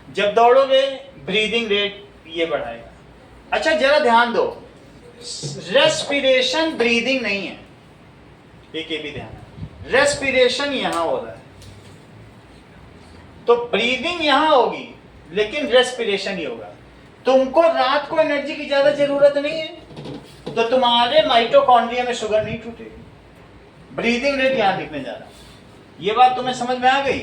जब दौड़ोगे ब्रीदिंग रेट ये बढ़ाएगा। अच्छा जरा ध्यान दो, रेस्पिरेशन ब्रीदिंग नहीं है, एक ये भी ध्यान है। रेस्पिरेशन यहां हो रहा है तो ब्रीदिंग यहां होगी लेकिन रेस्पिरेशन ही होगा। तुमको रात को एनर्जी की ज्यादा जरूरत नहीं है तो तुम्हारे माइटोकॉन्ड्रिया में शुगर नहीं टूटेगी। ब्रीदिंग रेट यहां लिखने जा रहा है। ये बात तुम्हें समझ में आ गई?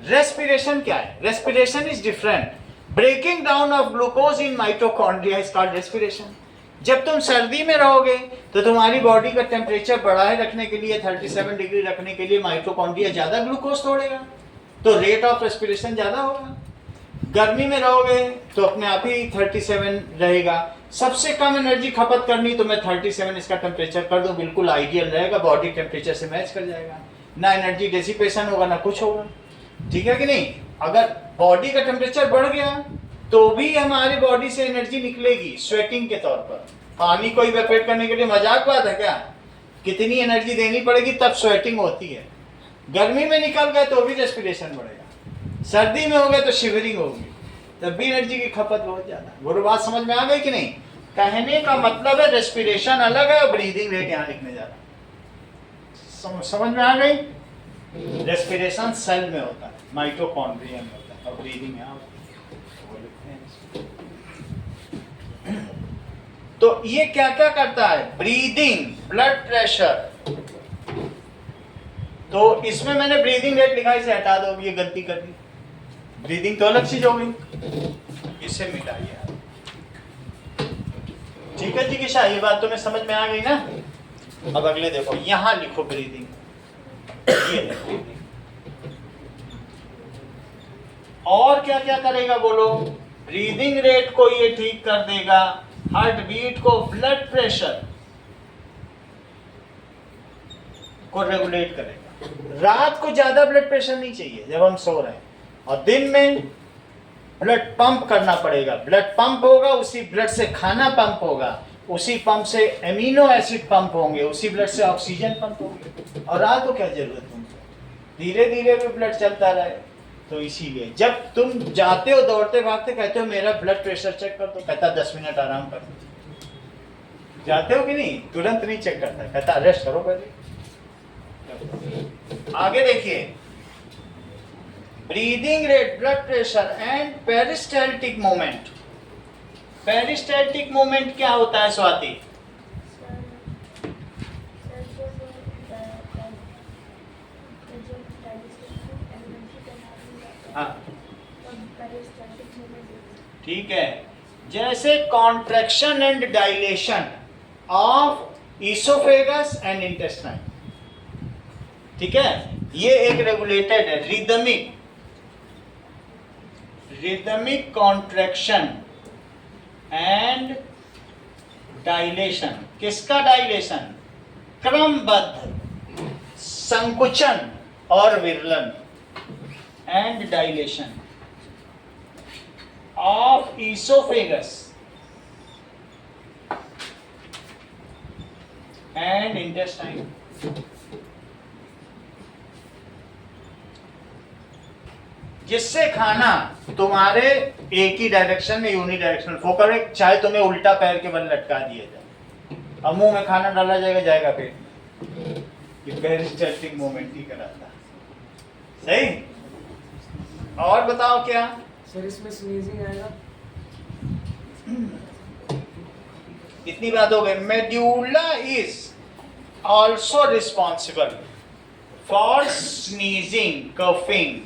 रेस्पिरेशन क्या है? Respiration is different. Breaking down of glucose in mitochondria is called respiration. जब तुम सर्दी में रहोगे तो तुम्हारी बॉडी का टेम्परेचर बढ़ाए रखने के लिए, 37 डिग्री रखने के लिए माइटोकॉन्ड्रिया ज्यादा ग्लूकोज तोड़ेगा तो रेट ऑफ रेस्पिरेशन ज्यादा होगा। गर्मी में रहोगे तो अपने आप ही 37 रहेगा। सबसे कम एनर्जी खपत करनी तो मैं 37 इसका टेम्परेचर कर दूं, बिल्कुल आइडियल रहेगा, बॉडी टेम्परेचर से मैच कर जाएगा। ना एनर्जी डेसिपेशन होगा ना कुछ होगा, ठीक है कि नहीं? अगर बॉडी का टेम्परेचर बढ़ गया तो भी हमारी बॉडी से एनर्जी निकलेगी स्वेटिंग के तौर पर। पानी को इवेपोरेट करने के लिए मजाक बात है क्या? कितनी एनर्जी देनी पड़ेगी तब स्वेटिंग होती है। गर्मी में निकल गए तो भी रेस्पिरेशन बढ़ेगा, सर्दी में हो गए तो शिवरिंग होगी, तब भी एनर्जी की खपत बहुत ज्यादा। वो बात समझ में आ गई कि नहीं? कहने का मतलब है रेस्पिरेशन अलग है और ब्रीदिंग रेट यहाँ लिखने जा रहा। समझ में आ गई? रेस्पिरेशन सेल में होता है, माइटोकॉन्ड्रिया में होता है, और ब्रीदिंग यहाँ होती है। तो ये क्या क्या करता है? Breathing, blood pressure. तो इसमें मैंने ब्रीदिंग रेट लिखा, इसे हटा दो, ये गलती कर दी। ब्रीदिंग तो अलग चीज हो गई, इसे मिटाइए। ठीक है जिज्ञासा, ये बात तुम्हें समझ में आ गई ना? अब अगले देखो, यहां लिखो ब्रीदिंग। ये है ब्रीदिंग। और क्या क्या करेगा बोलो? ब्रीदिंग रेट को ये ठीक कर देगा, हार्ट बीट को, ब्लड प्रेशर को रेगुलेट करेगा। रात को ज्यादा ब्लड प्रेशर नहीं चाहिए जब हम सो रहे हैं, और दिन में ब्लड पंप करना पड़ेगा। ब्लड पंप होगा, उसी ब्लड से खाना पंप होगा, उसी पंप से एमिनो एसिड पंप होंगे, उसी ब्लड से ऑक्सीजन पंप होंगे, और रात को क्या जरूरत तुमको, धीरे धीरे भी ब्लड चलता रहे। तो इसीलिए जब तुम जाते हो दौड़ते भागते, कहते हो मेरा ब्लड प्रेशर चेक कर, तो कहता 10 मिनट आराम कर। जाते हो कि नहीं? तुरंत नहीं चेक करता, कहता रेस्ट करो पहले। आगे देखिए, breathing rate, blood pressure and peristaltic moment. Peristaltic moment क्या होता है स्वाति? हाँ ठीक है, जैसे contraction and dilation of oesophagus and intestine, ठीक है, ये एक रेगुलेटेड है, रिदमिक कॉन्ट्रैक्शन एंड डायलेशन। किसका डायलेशन? क्रमबद्ध संकुचन और विरलन, and dilation of oesophagus and intestine. जिससे खाना तुम्हारे एक ही डायरेक्शन में, यूनिडायरेक्शनल फ्लो करे, चाहे तुम्हें उल्टा पैर के बल लटका दिया जाए और मुंह में खाना डाला जाएगा पेट में, ये पेरिस्टाल्टिक मूवमेंट ही कराता। सही? और बताओ क्या सर इसमें स्नीजिंग आएगा? इतनी बात हो गई। Medulla is also responsible for sneezing, coughing,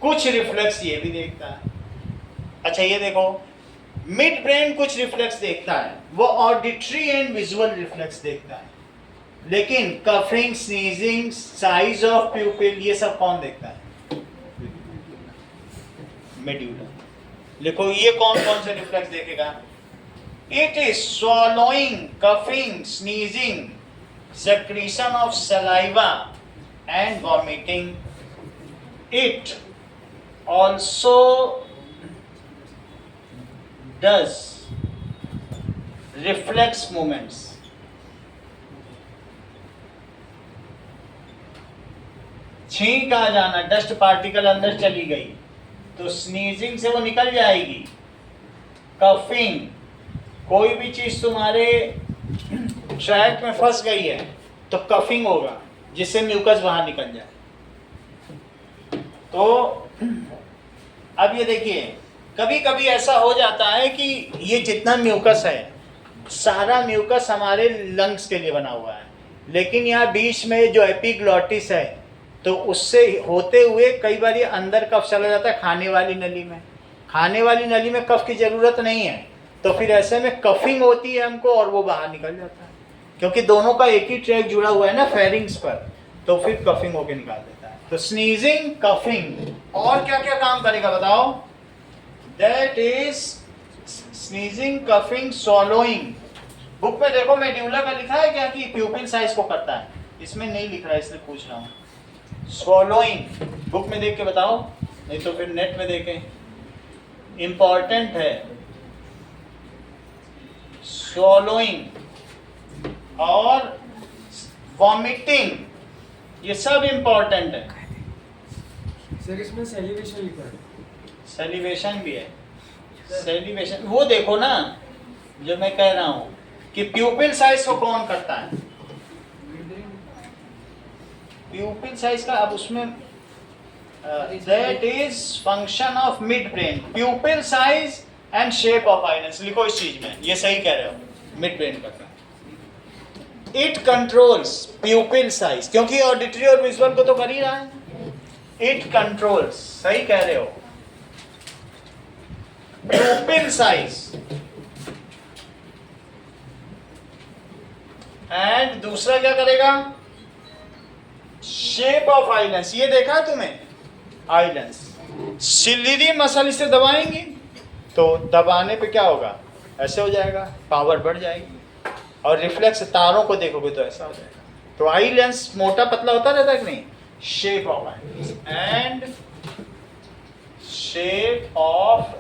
कुछ रिफ्लेक्स ये भी देखता है। अच्छा ये देखो, मिड ब्रेन कुछ रिफ्लेक्स देखता है, वो ऑडिटरी एंड विजुअल रिफ्लेक्स देखता है, लेकिन कफिंग, स्नीजिंग, साइज ऑफ प्यूपिल, ये सब कौन देखता है? मेड्यूला। लिखो ये कौन कौन से रिफ्लेक्स देखेगा? It is swallowing, coughing, sneezing, secretion of saliva and vomiting. It also does reflex movements. छींक आ जाना, डस्ट पार्टिकल अंदर चली गई तो स्नीजिंग से वो निकल जाएगी। कफिंग, कोई भी चीज तुम्हारे ट्रैक में फंस गई है तो कफिंग होगा, जिससे म्यूकस बाहर निकल जाए। तो अब ये देखिए, कभी कभी ऐसा हो जाता है कि ये जितना म्यूकस है, सारा म्यूकस हमारे लंग्स के लिए बना हुआ है, लेकिन यहाँ बीच में जो एपिग्लॉटिस है, तो उससे होते हुए कई बार ये अंदर कफ चला जाता है खाने वाली नली में। खाने वाली नली में कफ की ज़रूरत नहीं है, तो फिर ऐसे में कफिंग होती है हमको और वो बाहर निकल जाता है, क्योंकि दोनों का एक ही ट्रैक जुड़ा हुआ है ना फेरिंग्स पर, तो फिर कफिंग होके निकाल देता है। तो स्नीजिंग, कफिंग, और क्या क्या काम करेगा बताओ? That is sneezing, coughing, swallowing. Book में देखो मेड्यूला का लिखा है क्या कि प्यूपिल साइज को करता है? इसमें नहीं लिख रहा है, इसलिए पूछ रहा हूँ। स्वॉलोइंग बुक में देख के बताओ, नहीं तो फिर नेट में देखें, इंपॉर्टेंट है। स्वॉलोइंग और वॉमिटिंग, ये सब इंपॉर्टेंट है। सर इसमें सेलिवेशन लिखा है? सेलिवेशन भी है। सेलिवेशन वो देखो ना, जो मैं कह रहा हूँ कि प्यूपिल साइज को कौन करता है? प्यूपिल साइज का, अब उसमें that is function of mid brain, प्यूपिल size and shape of eye lens. लिखो इस चीज में, ये सही कह रहे हो, मिड ब्रेन करता है। इट कंट्रोल्स प्यूपिल साइज, क्योंकि ऑडिटरी और विजुअल को तो कर ही रहा है। इट कंट्रोल्स, सही कह रहे हो, प्यूपिल साइज एंड दूसरा क्या करेगा? Shape of eye lens. ये देखा तुम्हें आईलेंस, सिलियरी मसल इसे दबाएंगी तो दबाने पे क्या होगा? ऐसे हो जाएगा, पावर बढ़ जाएगी। और रिफ्लेक्स तारों को देखोगे तो ऐसा हो जाएगा। तो आई लेंस मोटा पतला होता रहता है कि नहीं? Shape of I and shape of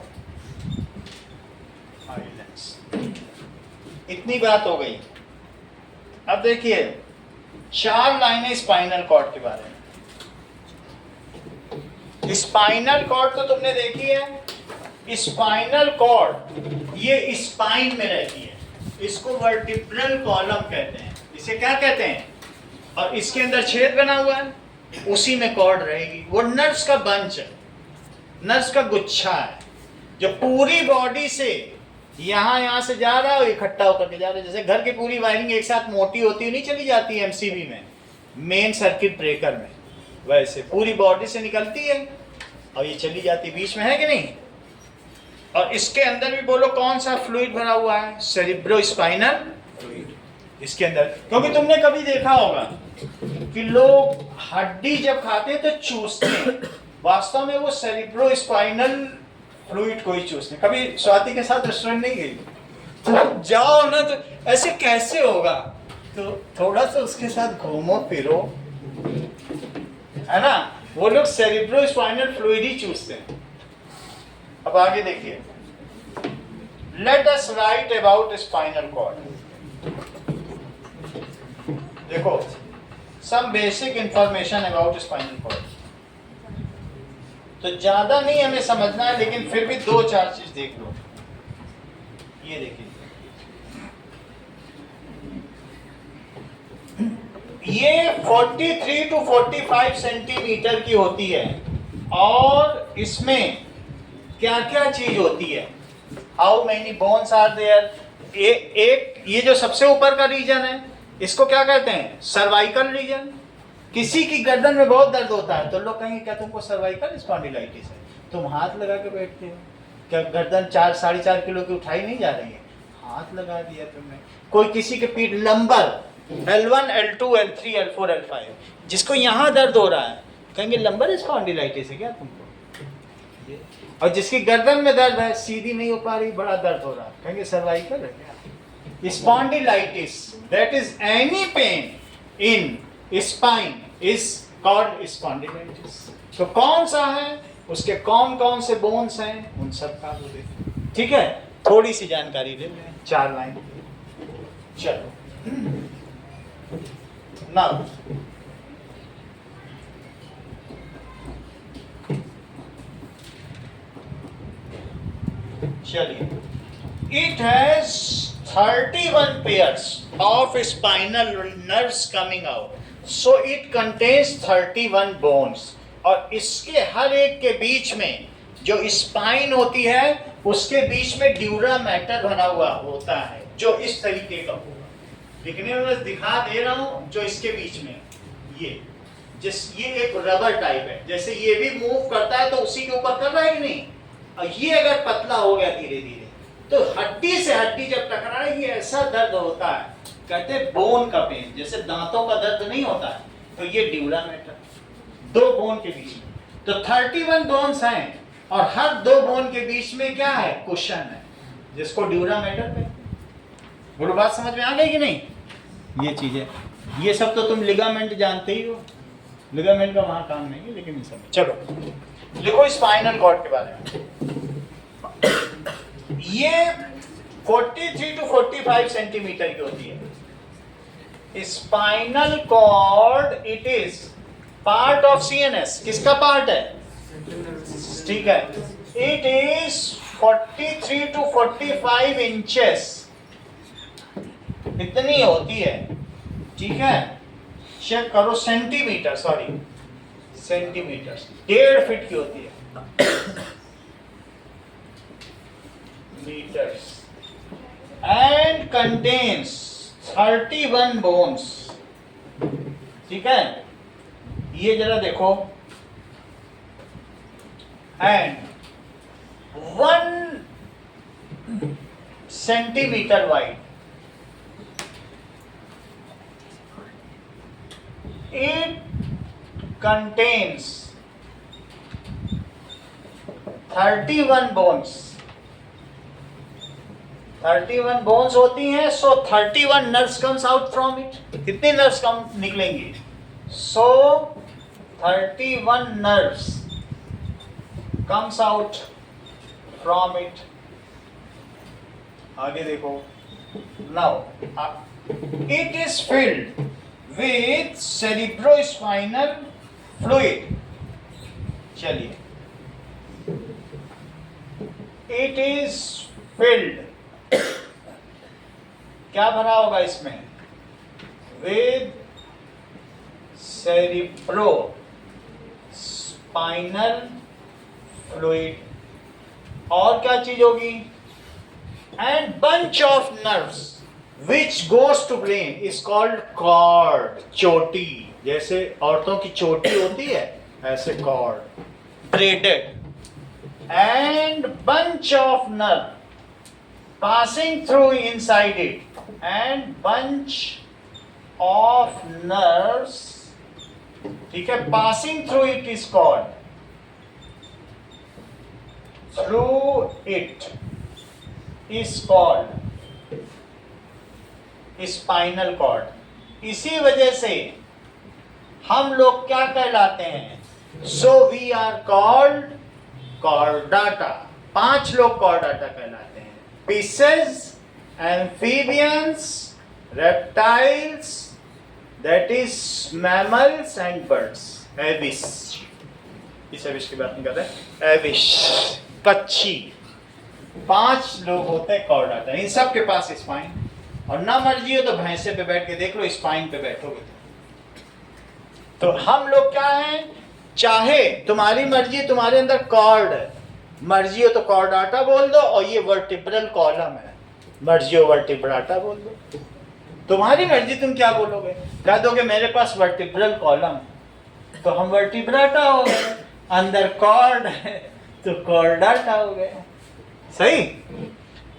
eye lens. इतनी बात हो गई। अब देखिए 4 लाइनें स्पाइनल कॉर्ड के बारे में। स्पाइनल कॉर्ड तो तुमने देखी है। स्पाइनल कॉर्ड ये स्पाइन में रहती है, इसको वर्टिब्रल कॉलम कहते हैं। इसे क्या कहते हैं? और इसके अंदर छेद बना हुआ है, उसी में कॉर्ड रहेगी। वो नर्व्स का बंच है, नर्व्स का गुच्छा है, जो पूरी बॉडी से यहाँ से जा रहा है और इकट्ठा होकर के जा रहा है। जैसे घर की पूरी वायरिंग एक साथ मोटी होती नहीं चली जाती है एमसीबी में, मेन सर्किट ब्रेकर में, वैसे पूरी बॉडी से निकलती है और ये चली जाती बीच में, है कि नहीं? और इसके अंदर भी बोलो कौन सा फ्लूइड भरा हुआ है? सेरिब्रोस्पाइनल फ्लूइड इसके अंदर। क्योंकि तुमने कभी देखा होगा कि लोग हड्डी जब खाते हैं तो चूसते हैं, वास्तव में वो सेरिब्रोस्पाइनल फ्लूइड को ही चूसते हैं। कभी स्वाति के साथ रेस्टोरेंट नहीं गई तो जाओ ना, तो ऐसे कैसे होगा? तो थोड़ा सा उसके साथ घूमो फिरो, है ना? वो लोग सेरिब्रोस्पाइनल फ्लूइड ही चूसते हैं। अब आगे देखिए, let us write about spinal cord. देखो some basic information about spinal cord. तो ज्यादा नहीं हमें समझना है, लेकिन फिर भी 2-4 चीज देख लो। ये देखिए, ये 43 to 45 सेंटीमीटर की होती है और इसमें क्या क्या चीज होती है? How many bones are there? एक ये जो सबसे ऊपर का रीजन है, इसको क्या कहते हैं? Cervical region. किसी की गर्दन में बहुत दर्द होता है तो लोग कहेंगे क्या तुमको सर्वाइकल स्पॉन्डिलाइटिस है? तुम हाथ लगा के बैठते हो, क्या गर्दन 4-4.5 किलो की उठाई नहीं जा रही है? हाथ लगा दिया तुमने। कोई किसी के पीठ lumbar L1, L2, L3, L4, L5, जिसको यहाँ दर्द हो रहा है कहेंगे लंबर स्पॉन्डिलाइटिस है क्या तुमको? और जिसकी गर्दन में दर्द है, सीधी नहीं हो पा रही, बड़ा दर्द हो रहा है, कहेंगे सर्वाइकल है क्या? Spondylitis, that is any pain in spine is called spondylitis. तो कौन सा है, उसके कौन कौन से बोन्स हैं, उन सब का वो देखो। ठीक है, थोड़ी सी जानकारी ले लें, 4 लाइन। चलो नाउ चलिए, it has 31 pairs of spinal nerves coming out, so it contains 31 bones। और इसके हर एक के बीच में जो स्पाइन होती है उसके बीच में ड्यूरा मैटर भरा हुआ होता है, जो इस तरीके का होगा। दिखने में बस दिखा दे रहा हूं, जो इसके बीच में ये एक रबर टाइप है, जैसे ये भी मूव करता है तो उसी के ऊपर कर रहा है कि नहीं? और ये अगर पतला हो गया धीरे धीरे तो हड्डी से हड्डी जब टकराएगी ऐसा दर्द होता है, कहते हैं बोन का पेन। जैसे दांतों का दर्द नहीं होता है, तो ये ड्यूरा मैटर, 2 बोन के बीच में। तो 31 बोन्स हैं और हर 2 बोन के बीच में क्या है? कुशन है, जिसको ड्यूरा मैटर कहते हैं। बोलो बात समझ में आ गई कि नहीं? ये चीजें, ये सब तो तुम लिगामेंट जानते ही हो, लिगामेंट का वहां काम नहीं है, लेकिन ये सब। चलो लिखो स्पाइनल कॉर्ड के बारे में। ये 43 to 45 सेंटीमीटर की होती है। Spinal cord it is part of CNS. किसका पार्ट है? ठीक है, इट इज 43 to 45 इंचेस, इतनी होती है। ठीक है, चेक करो, सेंटीमीटर, सॉरी सेंटीमीटर, 1.5 फीट की होती है, meters, and contains 31 bones। ठीक है, ये जरा देखो, and 1 centimetre wide. It contains 31 bones। 31 bones होती हैं, सो 31 nerves comes out from it. कितने नर्व्स कम निकलेंगे? सो 31 nerves comes out from it. आगे देखो, Now, it is filled with cerebrospinal fluid. चलिए, it is filled, क्या भरा होगा इसमें? With cerebrospinal fluid. और क्या चीज होगी? And bunch of nerves which goes to brain is called cord. चोटी, जैसे औरतों की चोटी होती है ऐसे cord, braided. And bunch of nerve passing through inside it, and bunch of nerves, ठीक है, passing through it is called, through it is called spinal cord. इसी वजह से हम लोग क्या कहलाते हैं? So we are called chordata. 5 लोग chordata कहलाते हैं: fishes, amphibians, reptiles, that is mammals and birds. Avis, इस avis की बात नहीं कर रहे, avis, पक्षी। 5 लोग होते हैं chordata। इन सब के पास स्पाइन, और ना मर्जी हो तो भैंसे पे बैठ के देख लो, स्पाइन पे बैठोगे तो हम लोग क्या हैं? चाहे तुम्हारी मर्जी, तुम्हारे अंदर कॉर्ड है, मर्जी हो तो कॉर्डाटा बोल दो, और ये वर्टिब्रल कॉलम है, मर्जी हो वर्टिब्राटा बोल दो, तुम्हारी मर्जी। तुम क्या बोलोगे? कह दोगे मेरे पास वर्टिब्रल कॉलम, तो हम वर्टिब्राटा हो गए। अंदर कॉर्ड है तो कॉर्डाटा हो गए। सही?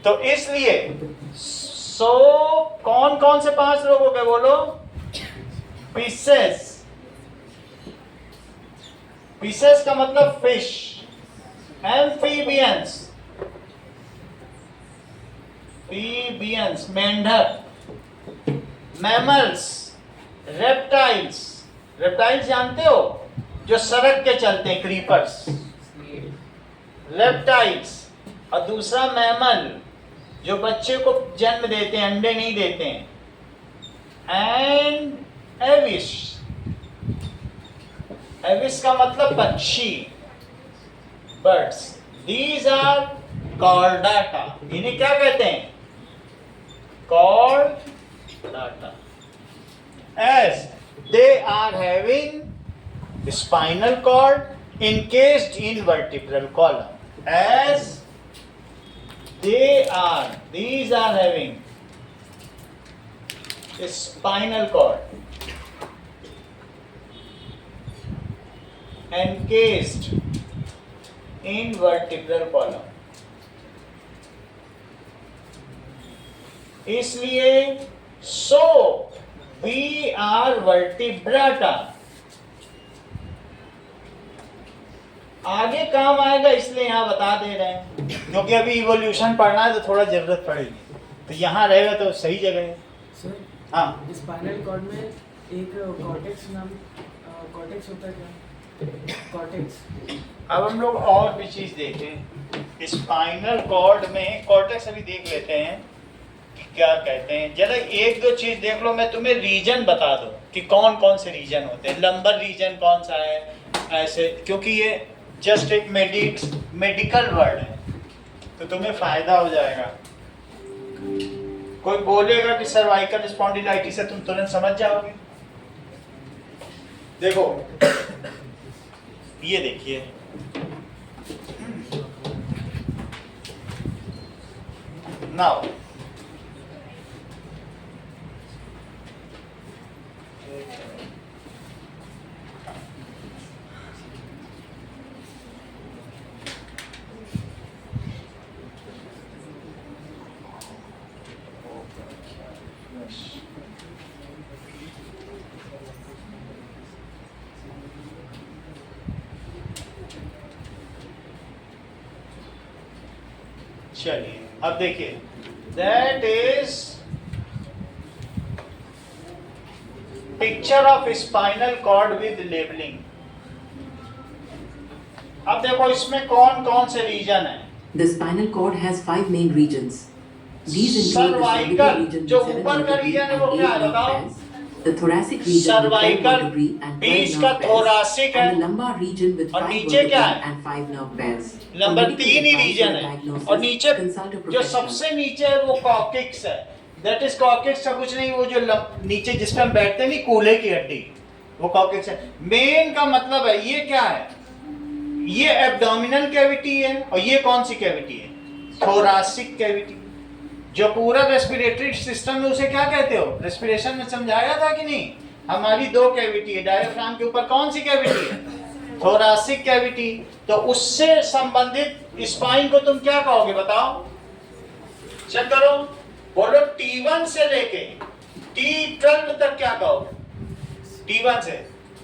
तो इसलिए कौन कौन से 5 लोग हो गए बोलो? फिशेस, फिशेस का मतलब फिश, एम्फीबियंस, फीबियंस मेंढक, मैमल्स, रेप्टाइल्स, रेप्टाइल्स जानते हो जो सड़क के चलते हैं, क्रीपर्स, रेप्टाइल्स। और दूसरा मैमल जो बच्चे को जन्म देते हैं, अंडे नहीं देते हैं, एंड एविश, एविश का मतलब पक्षी, बर्ड्स। These are Chordata. इन्हें क्या कहते हैं? Chordata. As they are having spinal cord encased in vertebral column, as these are having a spinal cord encased in vertebral column. इसलिए so we are vertebrata. आगे काम आएगा इसलिए यहाँ बता दे रहे हैं, क्योंकि अभी इवोल्यूशन पढ़ना है तो थोड़ा जरूरत पड़ेगी, तो यहाँ रहेगा तो सही जगह है। सर, हाँ, स्पाइनल कॉर्ड में एक कॉर्टेक्स नाम, कॉर्टेक्स होता है क्या? कॉर्टेक्स। अब हम लोग और भी चीज देखें। स्पाइनल कॉर्ड में कॉर्टेक्स अभी देख लेते हैं क्या कहते हैं। जरा 1-2 चीज देख लो, मैं तुम्हें रीजन बता दूं कि कौन कौन से रीजन होते हैं। लंबर रीजन कौन सा है, ऐसे, क्योंकि ये जस्ट एक मेडिकल वर्ड है तो तुम्हें फायदा हो जाएगा। कोई बोलेगा कि सर्वाइकल स्पॉन्डिलाइटिस है, तुम तुरंत समझ जाओगे। देखो ये देखिए, नाउ चलिए अब देखिए, that is picture of spinal cord with labelling. अब देखो इसमें कौन कौन से रीजन है। The spinal cord has 5 main regions. These include the Cervical, cervical region जो with 7 ऊपर का vertebrae region है and वो 8 क्या है nerve बताओ? pairs, the thoracic region with 10 Cervical, vertebrae and 12 बीच का nerve pairs, thoracic है, and the lumbar region with और 5 नीचे क्या vertebrae है? and 5 nerve pairs. For number medical 3 ही advice रीजन or है, diagnosis, और नीचे consult a जो professional. सबसे नीचे है वो कॉकिक्स है। दैट इज कॉकिक्स का कुछ नहीं, वो जो नीचे जिस पे हम बैठते हैं नहीं, कूल्हे की हड्डी, वो कॉकिक्स है। मेन का मतलब है ये क्या है, ये एब्डोमिनल कैविटी है, और ये कौन सी कैविटी है? Thoracic cavity. जो पूरा रेस्पिरेटरी सिस्टम है उसे क्या कहते हो? रेस्पिरेशन में समझाया था कि नहीं? हमारी 2 कैविटी है, डायफ्राम के ऊपर कौन सी कैविटी है? Thoracic cavity. तो उससे संबंधित स्पाइन को तुम क्या कहोगे बताओ? चेक करो, बोलो T1 से लेके T12 तक क्या कहोगे? T1 से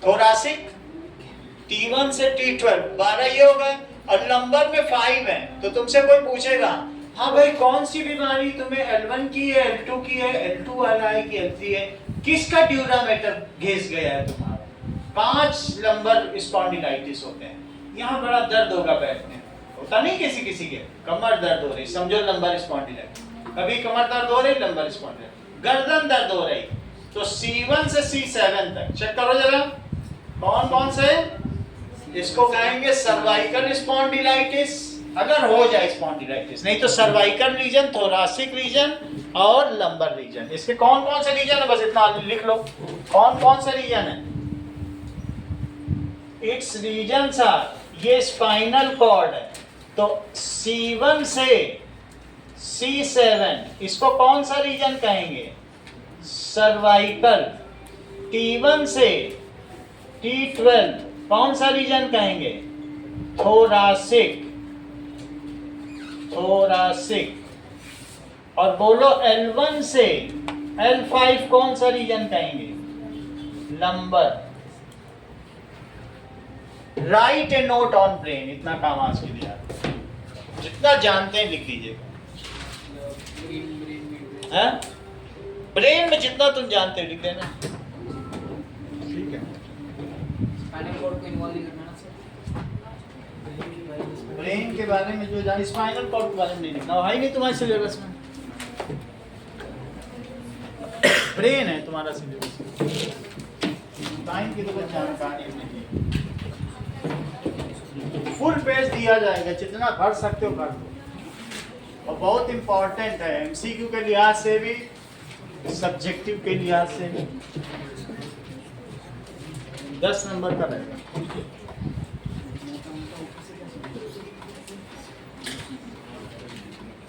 थोरासिक, T1 से T12 12 ये हो गए, और नंबर में 5 है। तो तुमसे कोई पूछेगा, हाँ भाई कौन सी बीमारी तुम्हें L1 की है, L2 की है, L2 वाला है कि L3 है, किसका ड्यूरामेटर घिस गया है तुम्हारा? 5 लंबर स्पॉन्डिलाइटिस होते हैं। यहाँ बड़ा दर्द होगा बैठने, होता नहीं किसी किसी के, कमर दर्द हो रही, समझो लंबर स्पॉन्डिलाइटिस। कभी कमर दर्द हो रही, लंबर स्पॉन्डिलाइटिस, गर्दन दर्द हो रही, तो C1 से C7 तक चेक करो जरा, कौन कौन से? इसको कहेंगे सर्वाइकल स्पॉन्डिलाइटिस, अगर हो जाए स्पॉन्डिलाइटिस, नहीं तो सर्वाइकल रीजन, थोरासिक रीजन और लंबर रीजन। इसके कौन कौन से रीजन है, बस इतना लिख लो, कौन कौन से रीजन है? इट्स रीजन ये स्पाइनल कॉर्ड है, तो C1 से C7 इसको कौन सा रीजन कहेंगे? सर्वाइकल। T1 से T12 कौन सा रीजन कहेंगे? थोरासिक। थोरासिक। और बोलो L1 से L5 कौन सा रीजन कहेंगे? Lumbar. Right A note on brain, इतना काम आज के लिए जितना जानते हैं लिख लीजिएगा। ब्रेन में जितना तुम जानते हो लिख देना, ठीक है? स्पाइनल कॉर्ड को इन्वॉल्व नहीं करना ना सर। ब्रेन के बारे में जो जान, स्पाइनल कॉर्ड के बारे में नहीं लिखना है नहीं तुम्हारे सिलेबस में। ब्रेन है तुम्हारा सिलेबस, स्पाइन की तो कुछ जानकारी नहीं है। फुल पेज दिया जाएगा, जितना भर सकते हो भर दो, और बहुत इंपॉर्टेंट है एमसीक्यू के लिहाज से भी, सब्जेक्टिव के लिहाज से भी। 10 नंबर का रहेगा।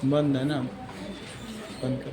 बंद है ना, बंद कर।